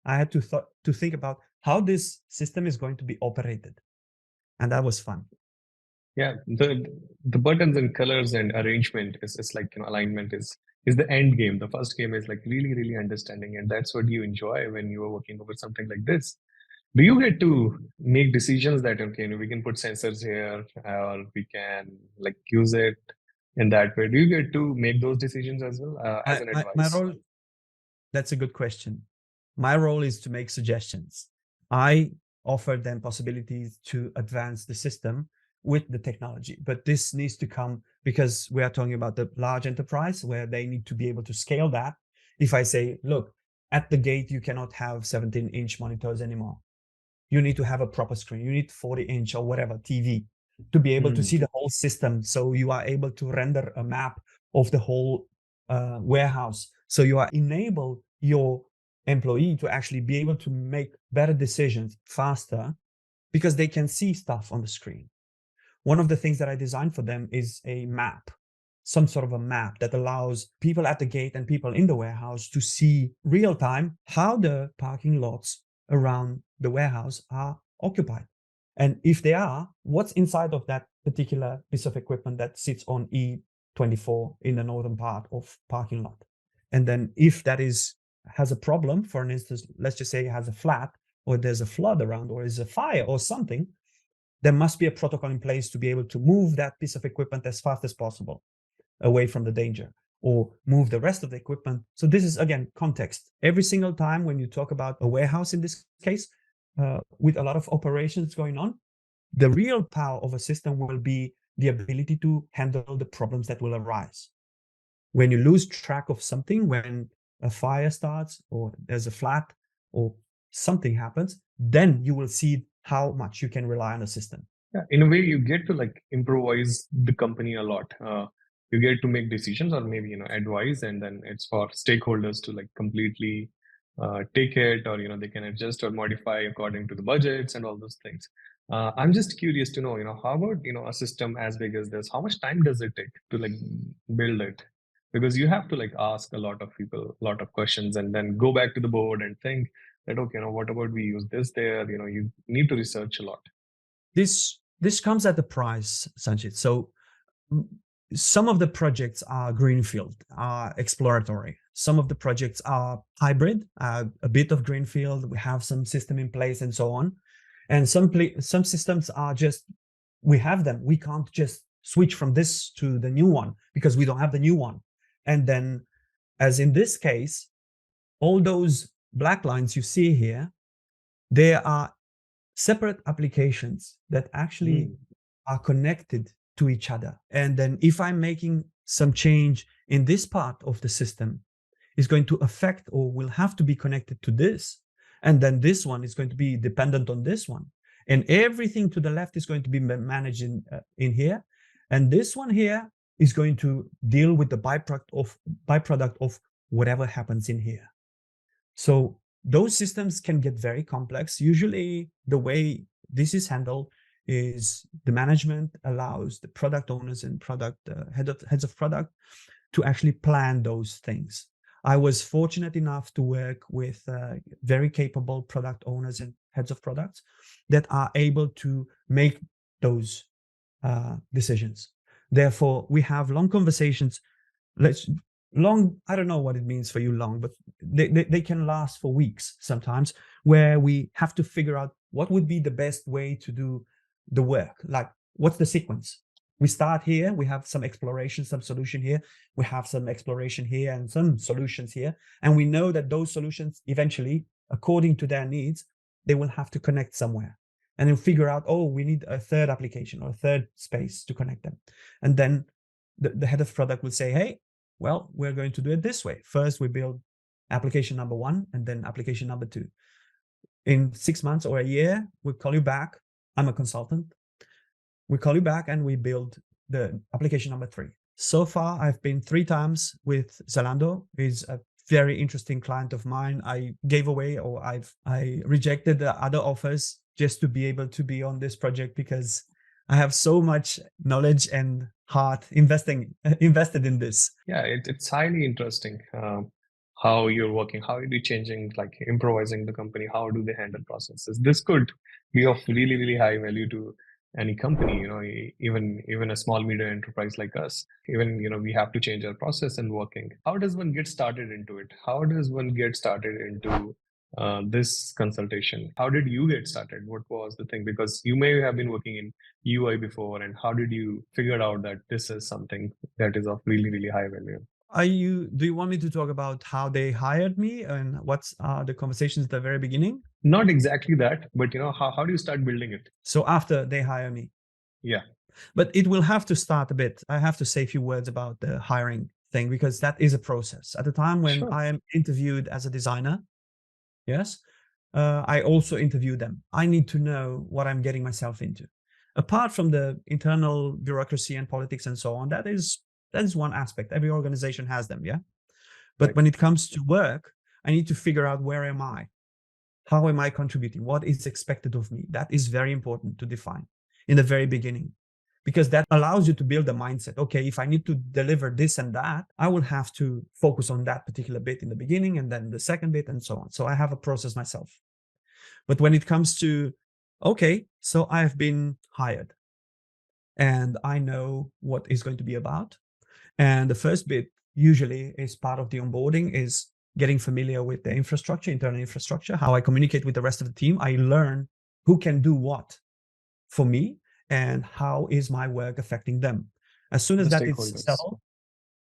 I had to think about how this system is going to be operated. And that was fun. Yeah, the buttons and colors and arrangement is like, alignment is the end game. The first game is like really, really understanding, and that's what you enjoy when you are working over something like this. Do you get to make decisions that, okay, we can put sensors here, or we can like use it in that way? Do you get to make those decisions as well, as an My advice? role, that's a good question. My role is to make suggestions. I offer them possibilities to advance the system with the technology, but this needs to come because we are talking about the large enterprise where they need to be able to scale that. If I say, look, at the gate, you cannot have 17-inch monitors anymore. You need to have a proper screen. You need 40-inch or whatever TV to be able to see the whole system. So you are able to render a map of the whole warehouse. So you are enable your employee to actually be able to make better decisions faster because they can see stuff on the screen. One of the things that I designed for them is a map, some sort of a map that allows people at the gate and people in the warehouse to see real time how the parking lots around the warehouse are occupied. And if they are, what's inside of that particular piece of equipment that sits on E24 in the northern part of parking lot. And then if that has a problem, for instance, let's just say it has a flat or there's a flood around or is a fire or something, there must be a protocol in place to be able to move that piece of equipment as fast as possible away from the danger or move the rest of the equipment. So this is, again, context. Every single time when you talk about a warehouse in this case, with a lot of operations going on, the real power of a system will be the ability to handle the problems that will arise. When you lose track of something, when a fire starts or there's a flat or something happens, then you will see how much you can rely on a system. Yeah, in a way, you get to like improvise the company a lot. You get to make decisions or maybe advise, and then it's for stakeholders to like completely take it, or they can adjust or modify according to the budgets and all those things. I'm just curious to know, how about a system as big as this? How much time does it take to like build it? Because you have to like ask a lot of people a lot of questions, and then go back to the board and think that, okay, what about we use this there? You need to research a lot. This comes at a price, Sanjit. So some of the projects are greenfield, are exploratory. Some of the projects are hybrid, a bit of greenfield. We have some system in place and so on. And some systems are just, we have them. We can't just switch from this to the new one because we don't have the new one. And then, as in this case, all those black lines you see here, they are separate applications that actually are connected to each other. And then if I'm making some change in this part of the system, is going to affect or will have to be connected to this. And then this one is going to be dependent on this one. And everything to the left is going to be managed in here. And this one here is going to deal with the byproduct of whatever happens in here. So those systems can get very complex. Usually the way this is handled is the management allows the product owners and heads of product to actually plan those things. I was fortunate enough to work with very capable product owners and heads of products that are able to make those decisions. Therefore, we have long conversations. I don't know what it means for you long, but they can last for weeks sometimes, where we have to figure out what would be the best way to do the work. Like, what's the sequence? We start here, we have some exploration, some solution here, we have some exploration here and some solutions here. And we know that those solutions eventually, according to their needs, they will have to connect somewhere. And then figure out, oh, we need a third application or a third space to connect them. And then the head of product will say, hey, well, we're going to do it this way. First, we build application number 1 and then application number 2. In 6 months or a year, we'll call you back. I'm a consultant. We call you back and we build the application number 3. So far, I've been 3 times with Zalando. It's a very interesting client of mine. I gave away or I rejected the other offers just to be able to be on this project because I have so much knowledge and heart invested in this. Yeah, it's highly interesting. how you're working, how are you changing, like improvising the company, how do they handle processes. This could be of really, really high value to any company, even a small medium enterprise like us. Even, we have to change our process and working. How does one get started into it? How does one get started into this consultation? How did you get started? What was the thing? Because you may have been working in UI before, and how did you figure out that this is something that is of really, really high value? Do you want me to talk about how they hired me and what's the conversations at the very beginning? Not exactly that, but how do you start building it? So after they hire me. Yeah. But it will have to start a bit. I have to say a few words about the hiring thing, because that is a process. At the time when Sure. I am interviewed as a designer, yes, I also interview them. I need to know what I'm getting myself into. Apart from the internal bureaucracy and politics and so on, that is one aspect. Every organization has them, yeah? But Right. when it comes to work, I need to figure out, where am I? How am I contributing? What is expected of me? That is very important to define in the very beginning, because that allows you to build a mindset. Okay, if I need to deliver this and that, I will have to focus on that particular bit in the beginning, and then the second bit, and so on. So I have a process myself. But when it comes to, okay, so I have been hired and I know what is going to be about. And the first bit usually is part of the onboarding is getting familiar with the infrastructure, internal infrastructure, how I communicate with the rest of the team. I learn who can do what for me and how is my work affecting them. As soon as The that is stakeholders. settled,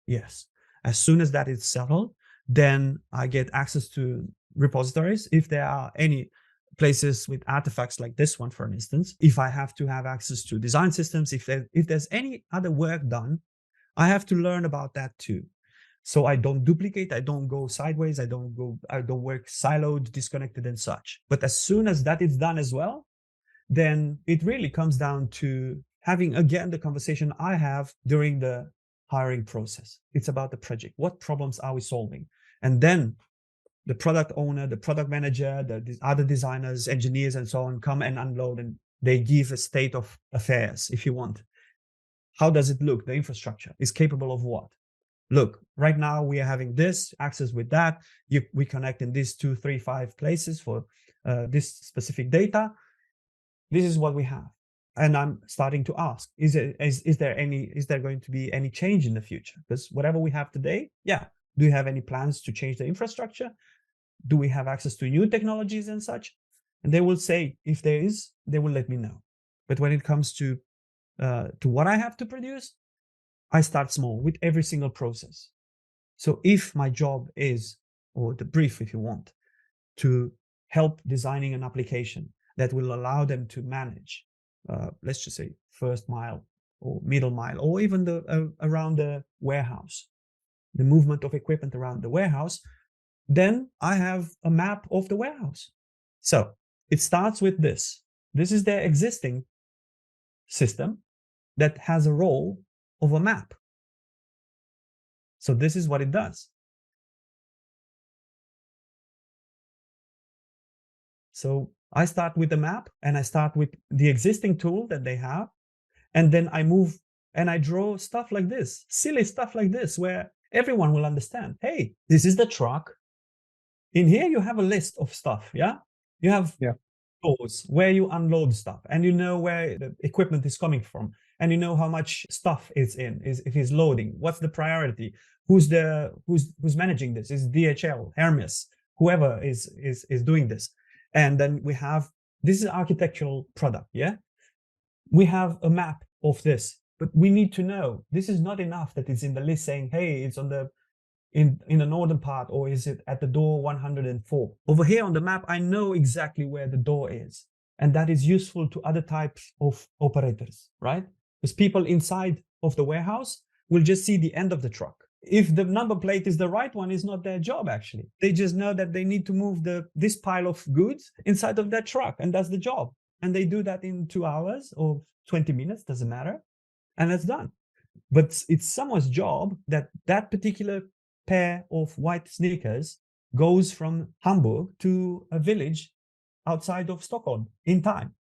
yes, as soon as that is settled, then I get access to repositories. If there are any places with artifacts like this one, for instance, if I have to have access to design systems, if there's any other work done, I have to learn about that too. So I don't duplicate, I don't go sideways, I don't work siloed, disconnected and such. But as soon as that is done as well, then it really comes down to having, again, the conversation I have during the hiring process. It's about the project. What problems are we solving? And then the product owner, the product manager, the other designers, engineers, and so on come and unload, and they give a state of affairs, if you want. How does it look? The infrastructure is capable of what? Look, right now we are having this access with that. We connect in these 2, 3, 5 places for this specific data. This is what we have. And I'm starting to ask, is there going to be any change in the future? Because whatever we have today, yeah. Do you have any plans to change the infrastructure? Do we have access to new technologies and such? And they will say, if there is, they will let me know. But when it comes to what I have to produce, I start small with every single process. So if my job is, or the brief, if you want, to help designing an application that will allow them to manage, let's just say, first mile or middle mile, or even around the warehouse, the movement of equipment around the warehouse, then I have a map of the warehouse. So it starts with this. This is their existing system that has a role of a map. So this is what it does. So I start with the map, and I start with the existing tool that they have. And then I move and I draw stuff like this, silly stuff like this, where everyone will understand, hey, this is the truck. In here, you have a list of stuff, yeah? You have doors where you unload stuff, and you know where the equipment is coming from, and you know how much stuff is in, if it's loading, what's the priority, who's managing this, is DHL, Hermes, whoever is doing this. And then we have, this is architectural product, yeah? We have a map of this, but we need to know, this is not enough that it's in the list saying, hey, it's on the in the northern part, or is it at the door 104? Over here on the map, I know exactly where the door is. And that is useful to other types of operators, right? Because people inside of the warehouse will just see the end of the truck. If the number plate is the right one, it's not their job, actually. They just know that they need to move this pile of goods inside of that truck, and that's the job. And they do that in 2 hours or 20 minutes, doesn't matter. And that's done. But it's someone's job that particular pair of white sneakers goes from Hamburg to a village outside of Stockholm in time.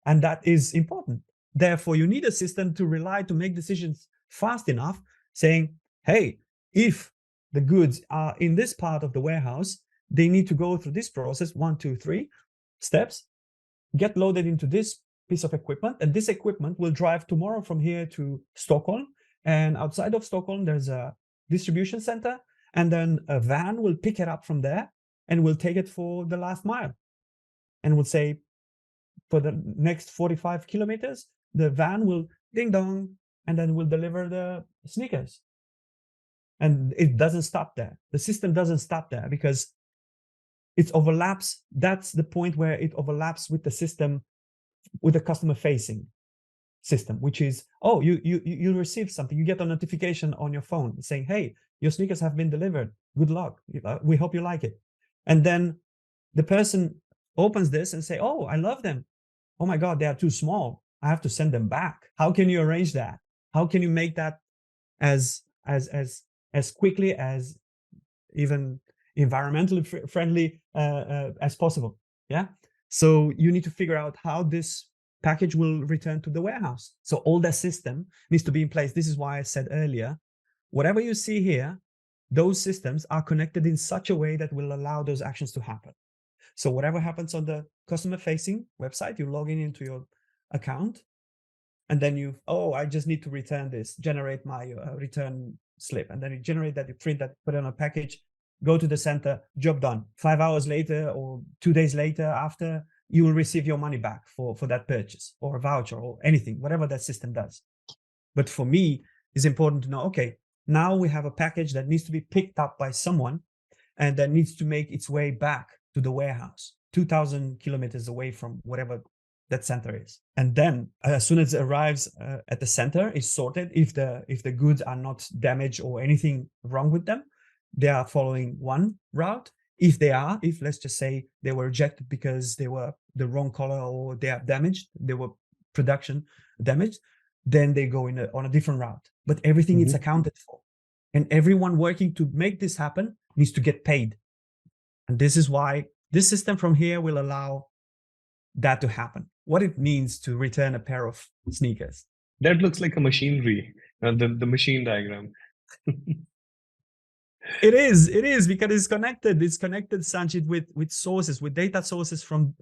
And that is important. Therefore, you need a system to make decisions fast enough, saying, hey, if the goods are in this part of the warehouse, they need to go through this process, 1, 2, 3 steps, get loaded into this piece of equipment, and this equipment will drive tomorrow from here to Stockholm. And outside of Stockholm, there's a distribution center, and then a van will pick it up from there and will take it for the last mile. And will say, for the next 45 kilometers, the van will ding dong, and then will deliver the sneakers. And it doesn't stop there. The system doesn't stop there because it overlaps. That's the point where it overlaps with the system, with the customer facing system, which is, oh, you receive something, you get a notification on your phone saying, hey, your sneakers have been delivered, good luck, we hope you like it. And then the person opens this and say, oh, I love them, oh my god, they are too small, I have to send them back. How can you arrange that? How can you make that as quickly, as even environmentally friendly as possible? Yeah. So you need to figure out how this package will return to the warehouse. So all that system needs to be in place. This is why I said earlier, whatever you see here, those systems are connected in such a way that will allow those actions to happen. So whatever happens on the customer facing website, you log in into your account, and then you, oh, I just need to return this, generate my return slip. And then you generate that, you print that, put it on a package, go to the center, job done. 5 hours later or 2 days later after, you will receive your money back for that purchase, or a voucher or anything, whatever that system does. But for me, it's important to know, okay, now we have a package that needs to be picked up by someone and that needs to make its way back to the warehouse, 2,000 kilometers away from whatever that center is. And then as soon as it arrives at the center, it's sorted. If the goods are not damaged or anything wrong with them, they are following one route. If let's just say they were rejected because they were the wrong color or they are damaged, they were production damaged, then they go on a different route. But everything is accounted for. And everyone working to make this happen needs to get paid. And this is why this system from here will allow that to happen. What it means to return a pair of sneakers. That looks like a machinery, the machine diagram. It is because it's connected. It's connected, Sanjit, with sources, with data sources from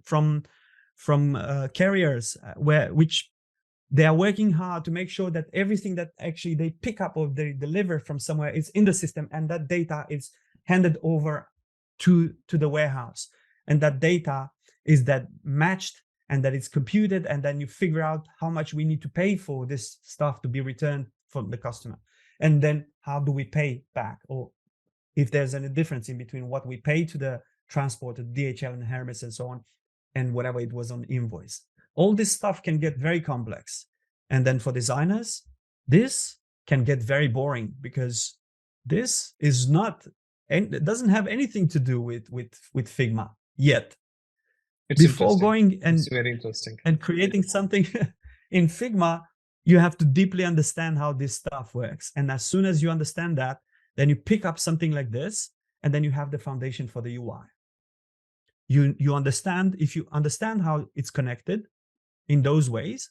carriers, which they are working hard to make sure that everything that actually they pick up or they deliver from somewhere is in the system, and that data is handed over to the warehouse, and that data is that matched and that it's computed, and then you figure out how much we need to pay for this stuff to be returned from the customer, and then how do we pay back, or if there's any difference in between what we pay to the transporter, DHL and Hermes and so on, and whatever it was on invoice. All this stuff can get very complex. And then for designers, this can get very boring because this is not, and it doesn't have anything to do with Figma yet. It's before going and it's very interesting and creating something in Figma, you have to deeply understand how this stuff works. And as soon as you understand that, then you pick up something like this, and then you have the foundation for the UI. You understand, if you understand how it's connected in those ways,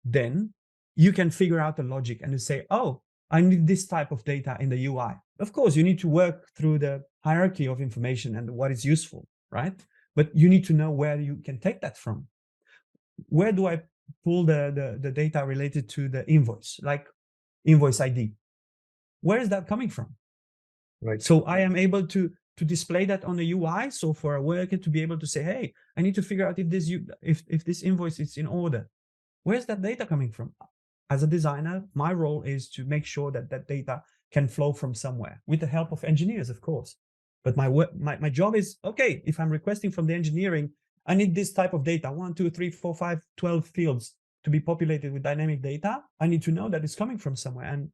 then you can figure out the logic and you say, oh, I need this type of data in the UI. Of course, you need to work through the hierarchy of information and what is useful, right? But you need to know where you can take that from. Where do I pull the data related to the invoice, like invoice ID? Where is that coming from? Right. So I am able to display that on the UI. So for a worker to be able to say, hey, I need to figure out if this invoice is in order. Where's that data coming from? As a designer, my role is to make sure that that data can flow from somewhere with the help of engineers, of course. But my job is, okay, if I'm requesting from the engineering, I need this type of data, 1, 2, 3, 4, 5, 12 fields to be populated with dynamic data. I need to know that it's coming from somewhere. And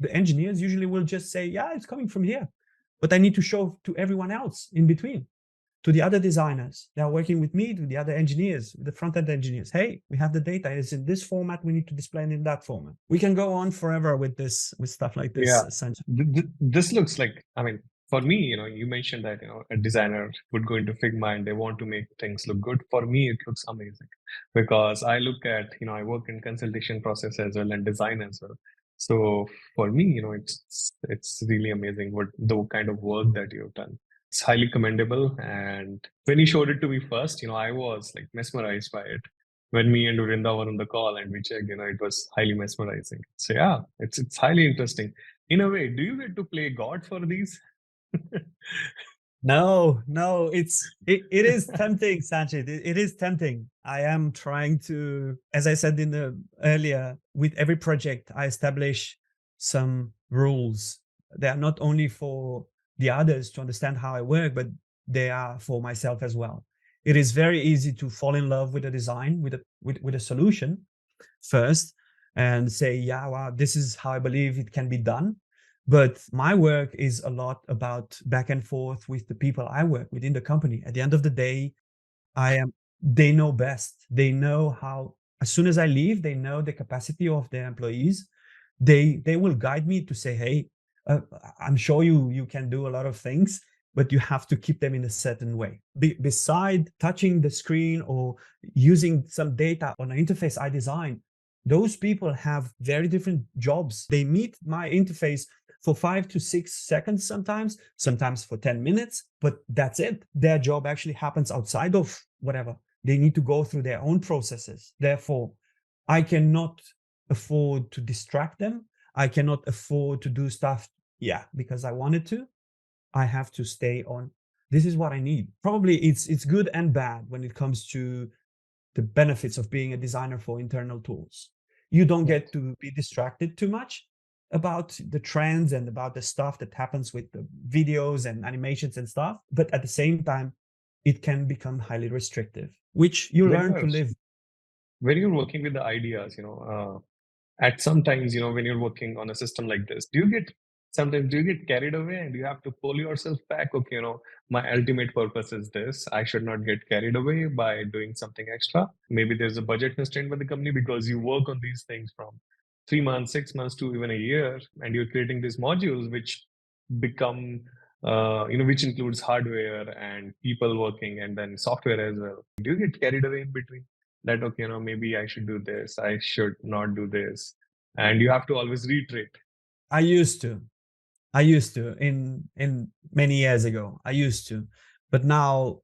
the engineers usually will just say, yeah, it's coming from here. But I need to show to everyone else in between, to the other designers that are working with me, to the other engineers, the front-end engineers. Hey, we have the data. It's in this format. We need to display it in that format. We can go on forever with stuff like this. Yeah. This looks like, I mean, for me, you mentioned that, a designer would go into Figma and they want to make things look good. For me, it looks amazing because I look at, I work in consultation process as well and design as well. So for me, it's really amazing what the kind of work that you've done. It's highly commendable. And when you showed it to me first, I was like mesmerized by it. When me and Urinda were on the call and we checked, it was highly mesmerizing. So yeah, it's highly interesting. In a way, do you get to play God for these? No, it is tempting, Sanchit. It is tempting. I am trying to, as I said in the earlier, with every project, I establish some rules. They are not only for the others to understand how I work, but they are for myself as well. It is very easy to fall in love with a design, with a solution first, and say, yeah, wow, this is how I believe it can be done. But my work is a lot about back and forth with the people I work within the company. At the end of the day, they know best. They know how, as soon as I leave, they know the capacity of their employees. They will guide me to say, hey, I'm sure you can do a lot of things, but you have to keep them in a certain way. Beside touching the screen or using some data on an interface I design, those people have very different jobs. They meet my interface for 5 to 6 seconds sometimes for 10 minutes, but that's it. Their job actually happens outside of whatever. They need to go through their own processes. Therefore, I cannot afford to distract them. I cannot afford to do stuff, because I wanted to. I have to stay on. This is what I need. Probably it's good and bad when it comes to the benefits of being a designer for internal tools. You don't get to be distracted too much about the trends and about the stuff that happens with the videos and animations and stuff. But at the same time, it can become highly restrictive, which you When learn to you're live. when you're working with the ideas, at sometimes, when you're working on a system like this, do you get carried away and you have to pull yourself back? Okay, my ultimate purpose is this. I should not get carried away by doing something extra. Maybe there's a budget constraint by the company because you work on these things from 3 months, 6 months to even a year, and you're creating these modules which become, which includes hardware and people working and then software as well. Do you get carried away in between? That, okay, maybe I should do this, I should not do this, and you have to always reiterate. I used to. In many years ago. I used to. But now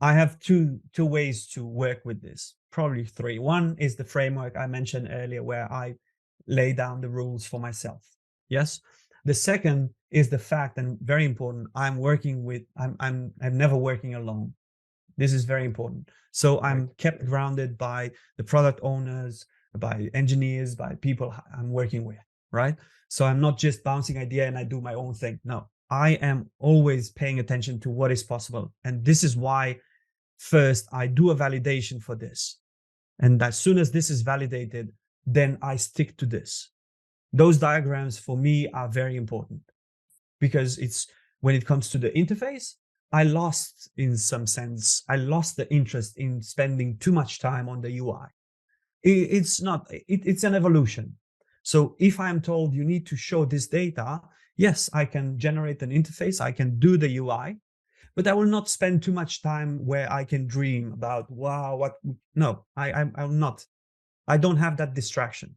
I have two ways to work with this. Probably three. One is the framework I mentioned earlier where I lay down the rules for myself. Yes. The second is the fact, and very important, I'm never working alone. This is very important. So I'm kept grounded by the product owners, by engineers, by people I'm working with, right? So I'm not just bouncing idea and I do my own thing. No, I am always paying attention to what is possible. And this is why first I do a validation for this. And as soon as this is validated, then I stick to this. Those diagrams for me are very important because it's when it comes to the interface, I lost the interest in spending too much time on the UI. It's not, it's an evolution. So if I'm told you need to show this data, yes, I can generate an interface, I can do the UI, but I will not spend too much time where I can dream about, wow, no, I'm not. I don't have that distraction.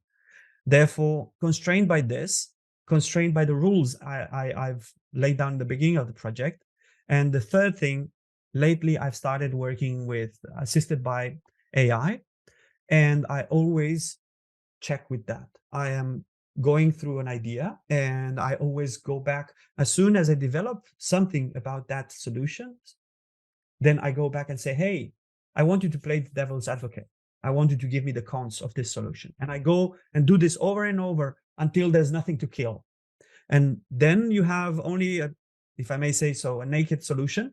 Therefore, constrained by this, constrained by the rules I've laid down at the beginning of the project. And the third thing, lately I've started working with assisted by AI, and I always check with that. I am going through an idea and I always go back as soon as I develop something about that solution. Then I go back and say, hey, I want you to play the devil's advocate. I want you to give me the cons of this solution. And I go and do this over and over until there's nothing to kill. And then you have only, if I may say so, a naked solution.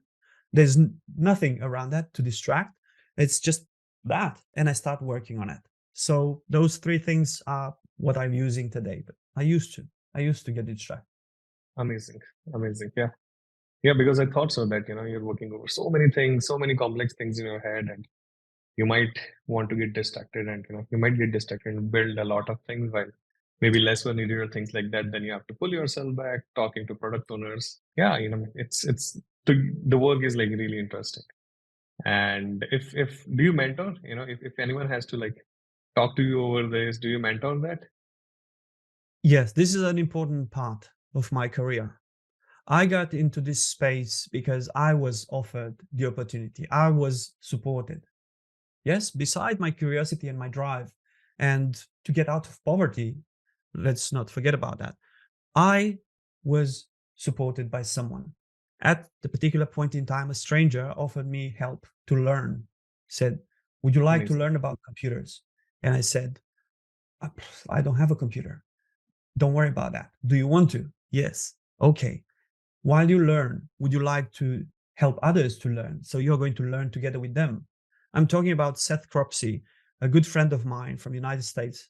There's nothing around that to distract. It's just that. And I start working on it. So those three things are what I'm using today. But I used to get distracted. Amazing. Yeah. Yeah, because I thought so that, you're working over so many things, so many complex things in your head, and you might want to get distracted, and, you might get distracted and build a lot of things while maybe less one or things like that. Then you have to pull yourself back, talking to product owners. Yeah, it's the work is like really interesting. And if do you mentor, if anyone has to like talk to you over this, do you mentor that? Yes, this is an important part of my career. I got into this space because I was offered the opportunity. I was supported. Yes, beside my curiosity and my drive and to get out of poverty, let's not forget about that. I was supported by someone. At the particular point in time, a stranger offered me help to learn, said, "Would you like to Amazing. learn about computers?" And I said, I don't have a computer. Don't worry about that. Do you want to? Yes. Okay. While you learn, would you like to help others to learn? So you're going to learn together with them. I'm talking about Seth Cropsey, a good friend of mine from the United States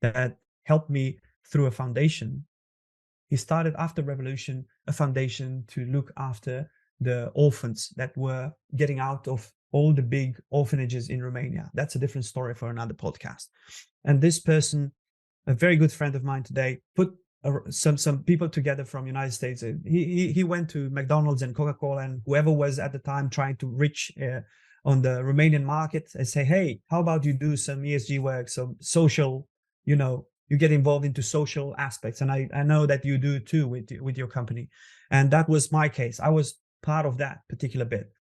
that helped me through a foundation. He started after revolution a foundation to look after the orphans that were getting out of all the big orphanages in Romania. That's a different story for another podcast. And this person, a very good friend of mine today, put some people together from United States. He went to McDonald's and Coca-Cola and whoever was at the time trying to reach on the Romanian market and say, hey, how about you do some ESG work, some social, you get involved into social aspects. And I know that you do too with your company. And that was my case. I was part of that particular bit.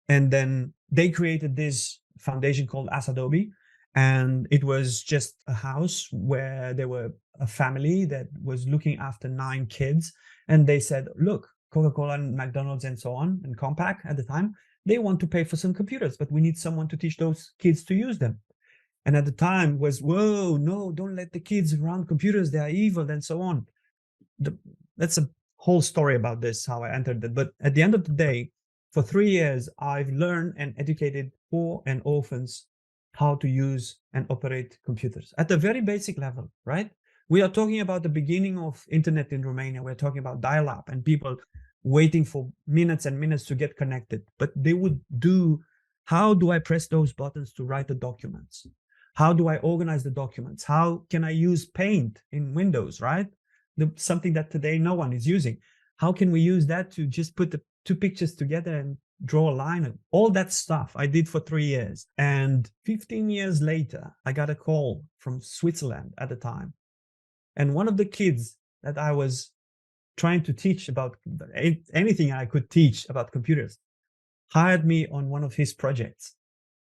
And then they created this foundation called Asadobi. And it was just a house where there were a family that was looking after 9 kids. And they said, look, Coca-Cola and McDonald's and so on, and Compaq at the time, they want to pay for some computers, but we need someone to teach those kids to use them. And at the time was, whoa, no, don't let the kids around computers. They are evil and so on. That's a whole story about this, how I entered it. But at the end of the day, for 3 years, I've learned and educated poor and orphans how to use and operate computers at a very basic level, right? We are talking about the beginning of internet in Romania. We're talking about dial-up and people waiting for minutes and minutes to get connected. But they would do, how do I press those buttons to write the documents? How do I organize the documents? How can I use Paint in Windows, right? Something that today no one is using. How can we use that to just put the 2 pictures together and draw a line? And all that stuff I did for 3 years. And 15 years later, I got a call from Switzerland at the time. And one of the kids that I was trying to teach about anything I could teach about computers hired me on one of his projects.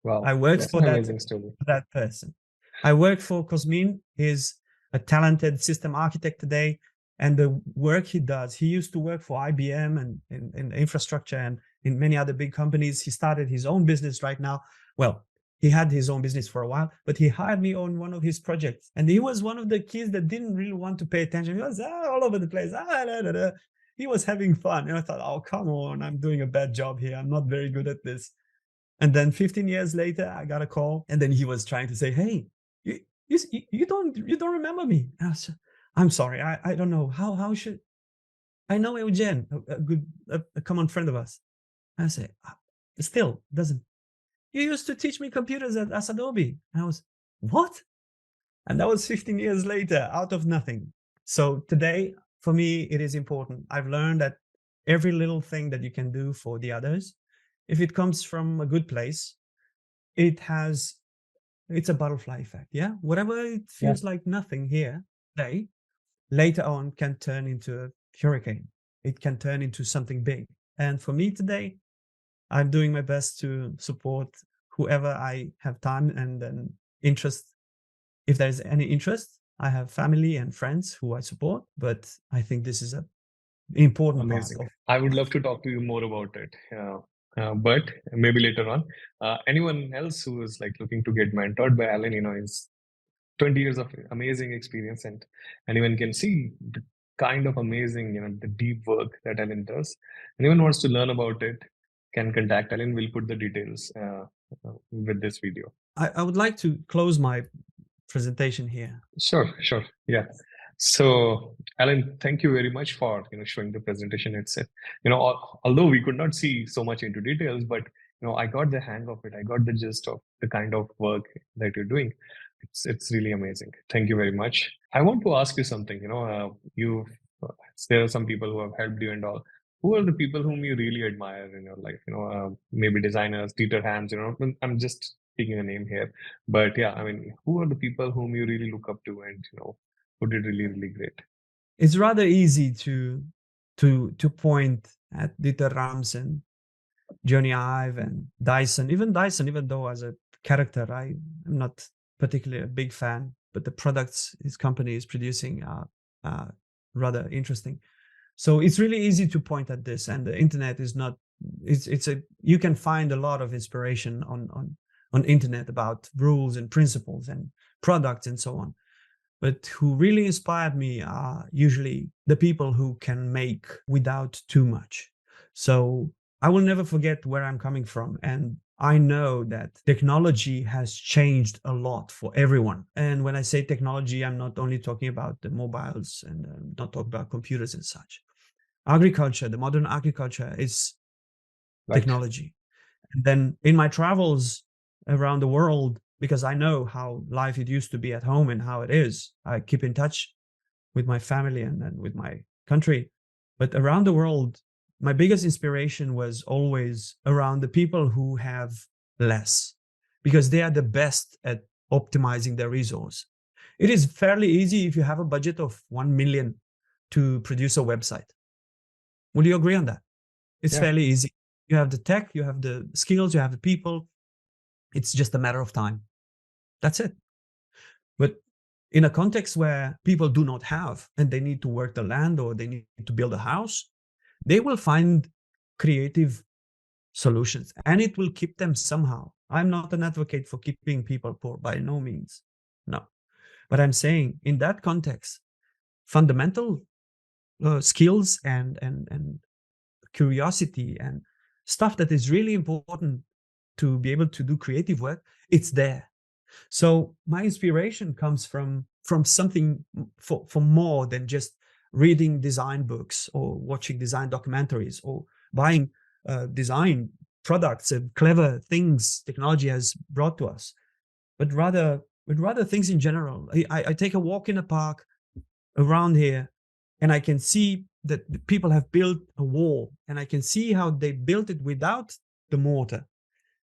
Wow, I worked that's for an amazing story. that person. I worked for Cosmin. He's a talented system architect today. And the work he does, he used to work for IBM and in infrastructure and in many other big companies. He started his own business right now. Well, he had his own business for a while, but he hired me on one of his projects. And he was one of the kids that didn't really want to pay attention. He was all over the place. He was having fun. And I thought, oh, come on, I'm doing a bad job here. I'm not very good at this. And then 15 years later, I got a call, and then he was trying to say, "Hey, you don't remember me?" And I was, I'm sorry, I don't know how should I know Eugen, a good a common friend of us. And I say, still doesn't. You used to teach me computers at Asadobi, and I was what? And that was 15 years later, out of nothing. So today, for me, it is important. I've learned that every little thing that you can do for the others, if it comes from a good place, it's a butterfly effect. Yeah. Whatever it feels like nothing here today, later on can turn into a hurricane. It can turn into something big. And for me today, I'm doing my best to support whoever I have time and interest. If there's any interest, I have family and friends who I support, but I think this is an important Amazing. part of I would life. love to talk to you more about it, but maybe later on. Anyone else who is like looking to get mentored by Alan, is 20 years of amazing experience, and anyone can see the kind of amazing, the deep work that Alan does. Anyone wants to learn about it can contact Alan. We'll put the details with this video. I would like to close my presentation here. Sure. Yeah. So, Alan, thank you very much for showing the presentation itself. Although we could not see so much into details, but I got the hang of it. I got the gist of the kind of work that you're doing. It's really amazing. Thank you very much. I want to ask you something. There are some people who have helped you and all. Who are the people whom you really admire in your life? Maybe designers, Dieter Hams. I'm just speaking a name here, but yeah, I mean, who are the people whom you really look up to and who did really, really great. It's rather easy to point at Dieter Rams and Johnny Ive and Dyson. Even though as a character, I'm not particularly a big fan, but the products his company is producing are rather interesting. So it's really easy to point at this, and the internet is not. You can find a lot of inspiration on internet about rules and principles and products and so on. But who really inspired me are usually the people who can make without too much. So I will never forget where I'm coming from. And I know that technology has changed a lot for everyone. And when I say technology, I'm not only talking about the mobiles and not talking about computers and such. Agriculture, the modern agriculture is technology. And then in my travels around the world, because I know how life it used to be at home and how it is, I keep in touch with my family and with my country. But around the world, my biggest inspiration was always around the people who have less, because they are the best at optimizing their resource. It is fairly easy if you have a budget of 1 million to produce a website. Would you agree on that? It's fairly easy. You have the tech, you have the skills, you have the people. It's just a matter of time. That's it. But in a context where people do not have, and they need to work the land or they need to build a house, they will find creative solutions and it will keep them somehow. I'm not an advocate for keeping people poor, by no means. No. But I'm saying in that context, fundamental skills and curiosity and stuff that is really important to be able to do creative work, it's there. So my inspiration comes from something for more than just reading design books or watching design documentaries or buying design products and clever things technology has brought to us, but rather things in general. I take a walk in a park around here and I can see that people have built a wall and I can see how they built it without the mortar.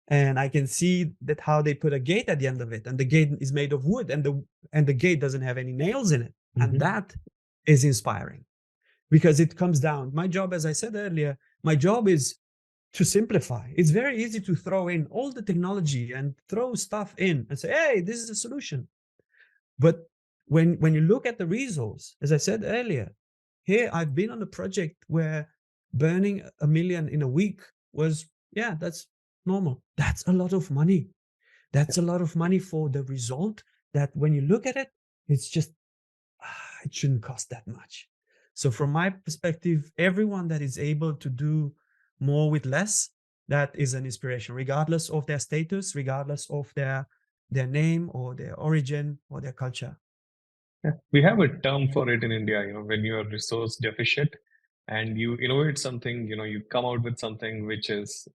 And I can see that how they put a gate at the end of it, and the gate is made of wood, and the gate doesn't have any nails in it. And that is inspiring because it comes down. My job, as I said earlier, my job is to simplify. It's very easy to throw in all the technology and throw stuff in and say, hey, this is a solution. But when you look at the resource, as I said earlier, here I've been on a project where burning 1 million in a week was, that's normal. That's a lot of money. That's a lot of money for the result that when you look at it, it's just, it shouldn't cost that much. So from my perspective, everyone that is able to do more with less, that is an inspiration, regardless of their status, regardless of their name or their origin or their culture. Yeah. We have a term for it in India, when you are resource deficient and you innovate something, you come out with something which is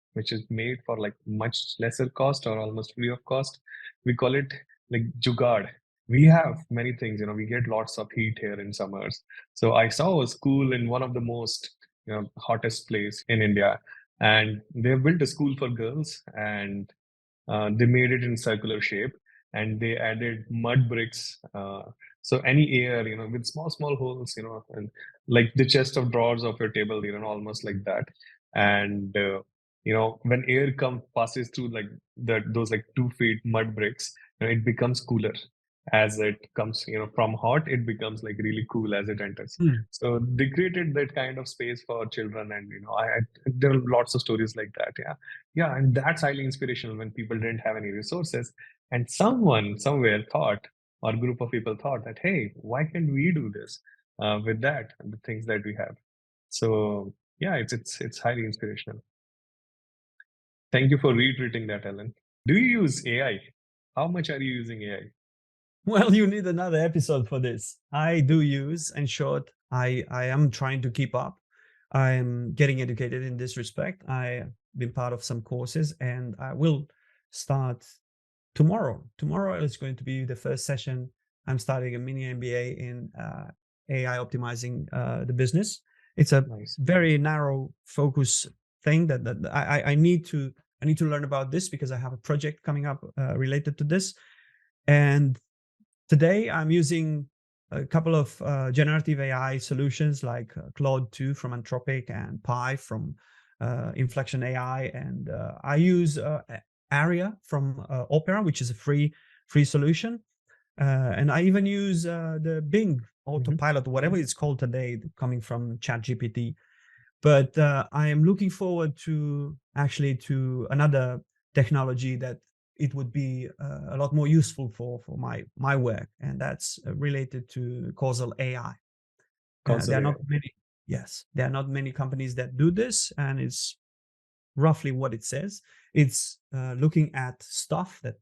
made for like much lesser cost or almost free of cost. We call it like jugaad. We have many things, we get lots of heat here in summers. So I saw a school in one of the most, hottest place in India, and they built a school for girls, and they made it in circular shape, and they added mud bricks. So any air, with small holes, and like the chest of drawers of your table, almost like that. And when air passes through like those like 2 feet mud bricks, it becomes cooler. As it comes, from hot, it becomes like really cool as it enters. So they created that kind of space for children, and there are lots of stories like that. Yeah, and that's highly inspirational when people didn't have any resources, and someone somewhere thought, or a group of people thought that, hey, why can't we do this with that and the things that we have? So yeah, it's highly inspirational. Thank you for reiterating that, Ellen. Do you use AI? How much are you using AI? Well, you need another episode for this. I do use, in short, I am trying to keep up. I'm getting educated in this respect. I've been part of some courses and I will start tomorrow. Tomorrow is going to be the first session. I'm starting a mini MBA in AI optimizing the business. It's a very narrow focus thing that I need to learn about this because I have a project coming up related to this. And today I'm using a couple of generative AI solutions like Claude 2 from Anthropic and Pi from Inflection AI, and I use Aria from Opera, which is a free solution, and I even use the Bing Autopilot, whatever it's called today, coming from ChatGPT. But I am looking forward to another technology that it would be a lot more useful for my work, and that's related to causal AI. There are not many, yes, there are not many companies that do this, and it's roughly what it says. It's looking at stuff that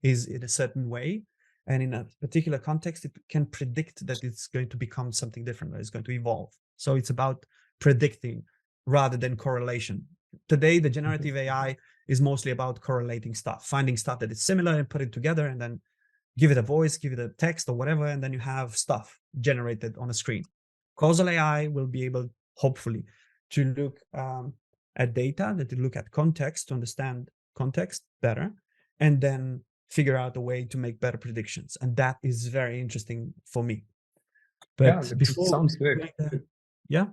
is in a certain way, and in a particular context, it can predict that it's going to become something different, that it's going to evolve. So it's about predicting rather than correlation. Today, the generative AI is mostly about correlating stuff, finding stuff that is similar and put it together, and then give it a voice, give it a text or whatever, and then you have stuff generated on a screen. Causal AI will be able, hopefully, to look at data, to look at context, to understand context better, and then figure out a way to make better predictions. And that is very interesting for me. But before, sounds great. Yeah.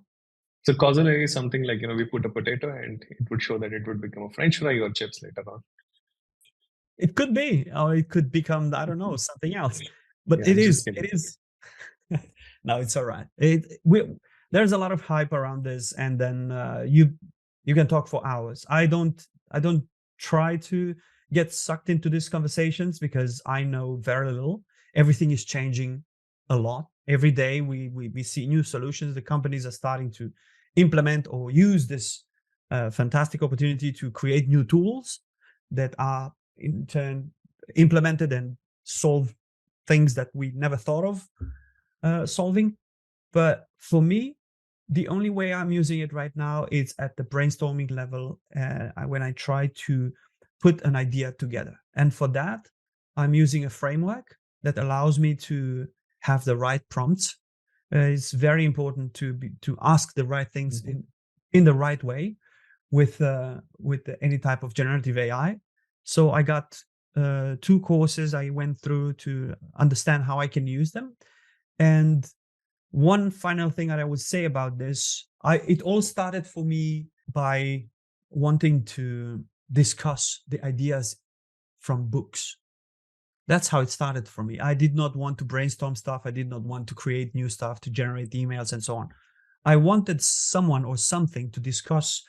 So causal AI is something like, we put a potato and it would show that it would become a French fry or chips later on. It could be, or it could become, I don't know, something else. But it is. No, it's all right. There's a lot of hype around this, and then you can talk for hours. I don't try to get sucked into these conversations because I know very little. Everything is changing a lot. Every day we see new solutions. The companies are starting to implement or use this fantastic opportunity to create new tools that are in turn implemented and solve things that we never thought of solving. But for me, the only way I'm using it right now is at the brainstorming level, when I try to put an idea together. And for that, I'm using a framework that allows me to have the right prompts. It's very important to ask the right things in the right way with any type of generative AI. So I got 2 courses I went through to understand how I can use them. And one final thing that I would say about this, it all started for me by wanting to discuss the ideas from books. That's how it started for me. I did not want to brainstorm stuff. I did not want to create new stuff, to generate emails and so on. I wanted someone or something to discuss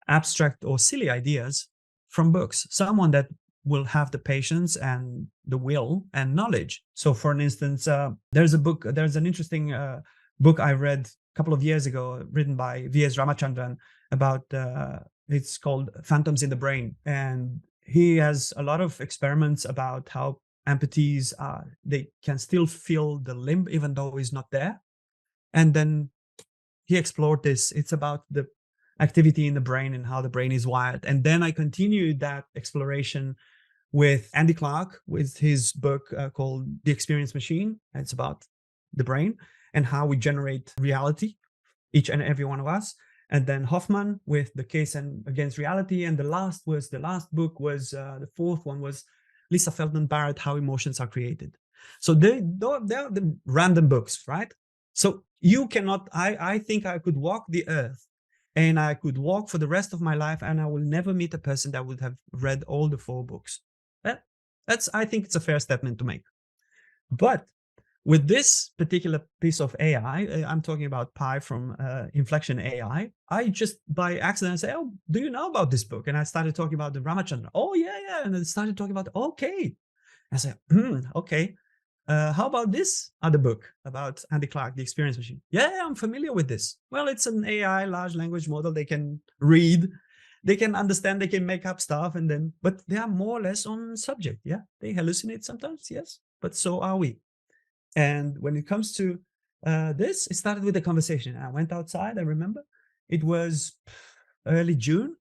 abstract or silly ideas from books, someone that will have the patience and the will and knowledge. So for an instance, there's an interesting book I read a couple of years ago, written by V.S. Ramachandran, about, it's called Phantoms in the Brain. And he has a lot of experiments about how amputees, they can still feel the limb even though it's not there. And then he explored this. It's about the activity in the brain and how the brain is wired. And then I continued that exploration with Andy Clark, with his book called The Experience Machine. It's about the brain and how we generate reality, each and every one of us. And then Hoffman with The Case Against Reality. And the last book was, the fourth one was Lisa Feldman Barrett, How Emotions Are Created. So they're the random books, right? So you cannot, I think I could walk the earth and I could walk for the rest of my life and I will never meet a person that would have read all the 4 books. I think it's a fair statement to make. But with this particular piece of AI, I'm talking about Pi from Inflection AI, I just by accident say, oh, do you know about this book? And I started talking about the Ramachandran. Oh, yeah. And then started talking about, okay. I said, okay. How about this other book about Andy Clark, The Experience Machine? Yeah, I'm familiar with this. Well, it's an AI, large language model. They can read, they can understand, they can make up stuff, but they are more or less on subject. Yeah, they hallucinate sometimes, yes, but so are we. And when it comes to this, it started with a conversation. I went outside, I remember. It was early June,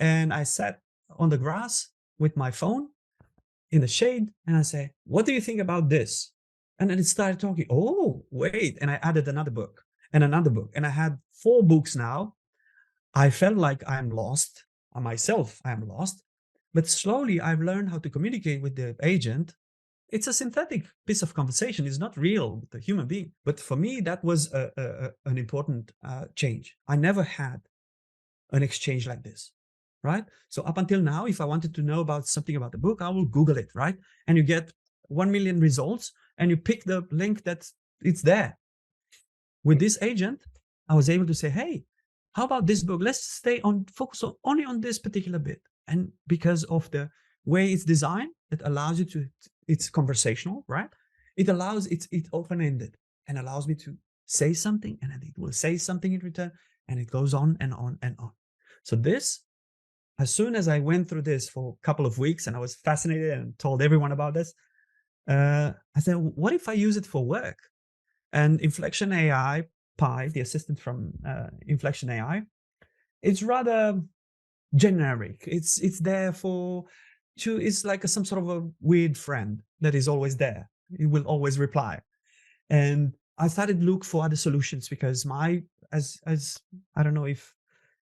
and I sat on the grass with my phone in the shade, and I say, what do you think about this? And then it started talking. Oh, wait. And I added another book and another book. And I had 4 books now. I felt like I'm lost. Myself, I'm lost. But slowly I've learned how to communicate with the agent it's a synthetic piece of conversation. It's not real with a human being. But for me, that was an important change. I never had an exchange like this, right? So up until now, if I wanted to know about something about the book, I will Google it, right? And you get 1 million results and you pick the link that it's there. With this agent, I was able to say, hey, how about this book? Let's focus only on this particular bit. And because of the way it's designed, it allows you to, it's conversational, right? It allows, it's open-ended and allows me to say something and then it will say something in return and it goes on and on and on. So this, as soon as I went through this for a couple of weeks and I was fascinated and told everyone about this, I said, what if I use it for work? And Inflection AI, Pi, the assistant from Inflection AI, it's rather generic. It's there it's like some sort of a weird friend that is always there. It will always reply. And I started to look for other solutions because as I don't know if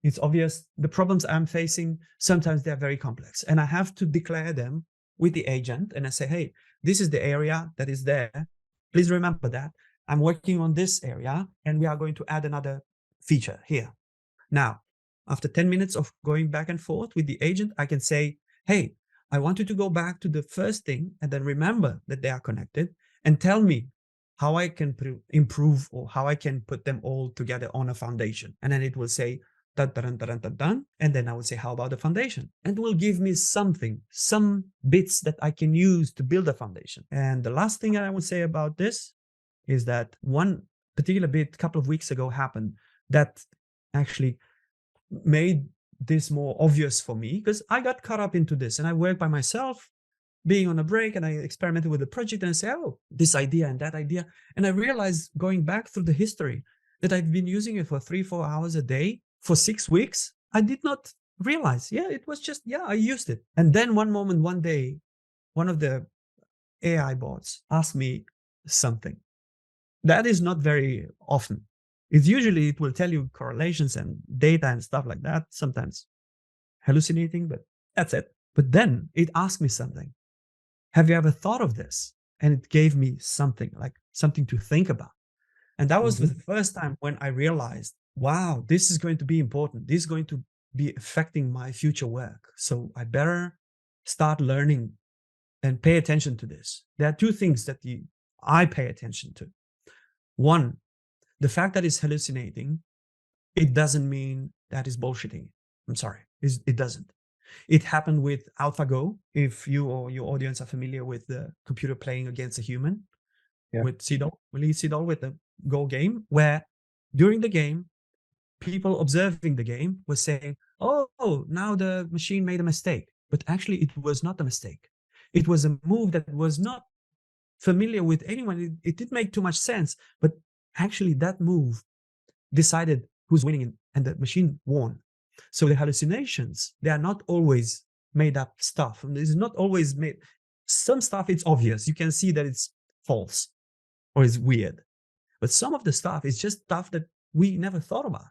it's obvious, the problems I'm facing, sometimes they're very complex and I have to declare them with the agent. And I say, hey, this is the area that is there. Please remember that I'm working on this area and we are going to add another feature here. Now, after 10 minutes of going back and forth with the agent, I can say, hey, I want you to go back to the first thing and then remember that they are connected and tell me how I can improve or how I can put them all together on a foundation. And then it will say, dun, dun, dun, dun, dun, and then I will say, how about the foundation? And it will give me something, some bits that I can use to build a foundation. And the last thing I would say about this is that one particular bit a couple of weeks ago happened that actually made this more obvious for me because I got caught up into this and I work by myself, being on a break, and I experimented with the project and I say, oh, this idea and that idea. And I realized going back through the history that I've been using it for 3-4 hours a day for 6 weeks. I did not realize, it was just, I used it. And then one day, one of the AI bots asked me something. That is not very often. It's usually, it will tell you correlations and data and stuff like that, sometimes hallucinating, but that's it. But then it asked me something. Have you ever thought of this? And it gave me something, like something to think about. And that was the first time when I realized, wow, this is going to be important. This is going to be affecting my future work. So I better start learning and pay attention to this. There are two things that I pay attention to. One, the fact that it's hallucinating, it doesn't mean that it's bullshitting. I'm sorry, it doesn't. It happened with AlphaGo. If you or your audience are familiar with the computer playing against a human, with Lee Sedol with the Go game, where during the game, people observing the game were saying, oh, now the machine made a mistake. But actually, it was not a mistake. It was a move that was not familiar with anyone. It didn't make too much sense. But actually, that move decided who's winning and the machine won. So the hallucinations, they are not always made up stuff. And it's not always made. Some stuff, it's obvious. You can see that it's false or it's weird. But some of the stuff is just stuff that we never thought about.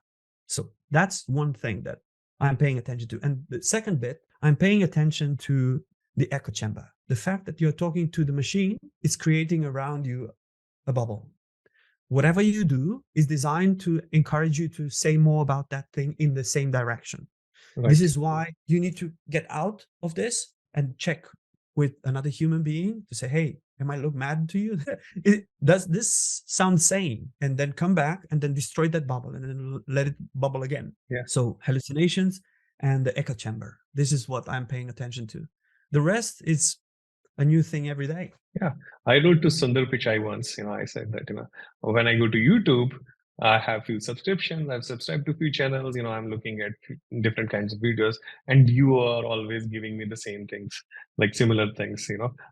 So that's one thing that I'm paying attention to. And the second bit, I'm paying attention to the echo chamber. The fact that you're talking to the machine is creating around you a bubble. Whatever you do is designed to encourage you to say more about that thing in the same direction. Right. This is why you need to get out of this and check with another human being to say, hey, am I look mad to you? Does this sound sane? And then come back and then destroy that bubble and then let it bubble again. Yeah. So hallucinations and the echo chamber. This is what I'm paying attention to. The rest is a new thing every day. Yeah. I wrote to Sundar Pichai once, I said that, when I go to YouTube, I have few subscriptions. I've subscribed to few channels, I'm looking at different kinds of videos, and you are always giving me the same things, like similar things,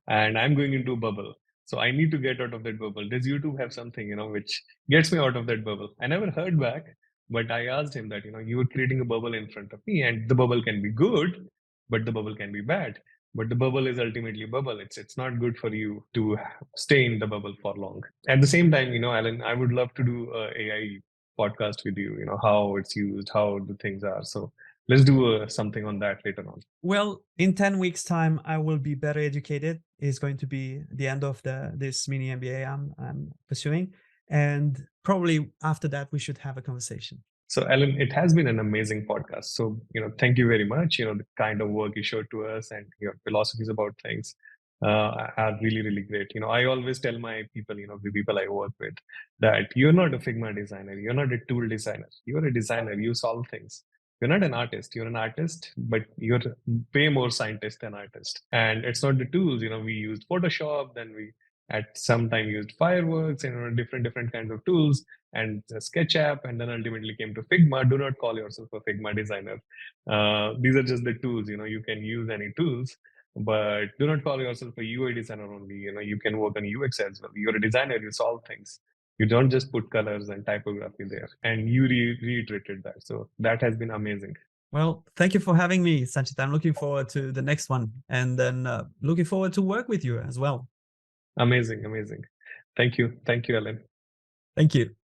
and I'm going into a bubble. So I need to get out of that bubble. Does YouTube have something, which gets me out of that bubble? I never heard back, but I asked him that, you were creating a bubble in front of me, and the bubble can be good, but the bubble can be bad. But the bubble is ultimately a bubble. It's not good for you to stay in the bubble for long. At the same time, Alan, I would love to do a AI podcast with you, how it's used, how the things are. So let's do something on that later on. Well, in 10 weeks time, I will be better educated. It's going to be the end of this mini MBA I'm pursuing. And probably after that, we should have a conversation. So, Alan, it has been an amazing podcast. So, thank you very much. The kind of work you showed to us and your philosophies about things are really, really great. I always tell my people, the people I work with, that you're not a Figma designer. You're not a tool designer. You're a designer. You solve things. You're not an artist. You're an artist, but you're way more scientist than artist. And it's not the tools. We used Photoshop, then we at some time used Fireworks and different kinds of tools and SketchUp, and then ultimately came to Figma. Do not call yourself a Figma designer. These are just the tools. You can use any tools, but do not call yourself a UI designer only. You can work on UX as well. You're a designer. You solve things. You don't just put colors and typography there. And you reiterated that. So that has been amazing. Well, thank you for having me, Sanchit. I'm looking forward to the next one, and then looking forward to work with you as well. Amazing. Thank you, Alan. Thank you.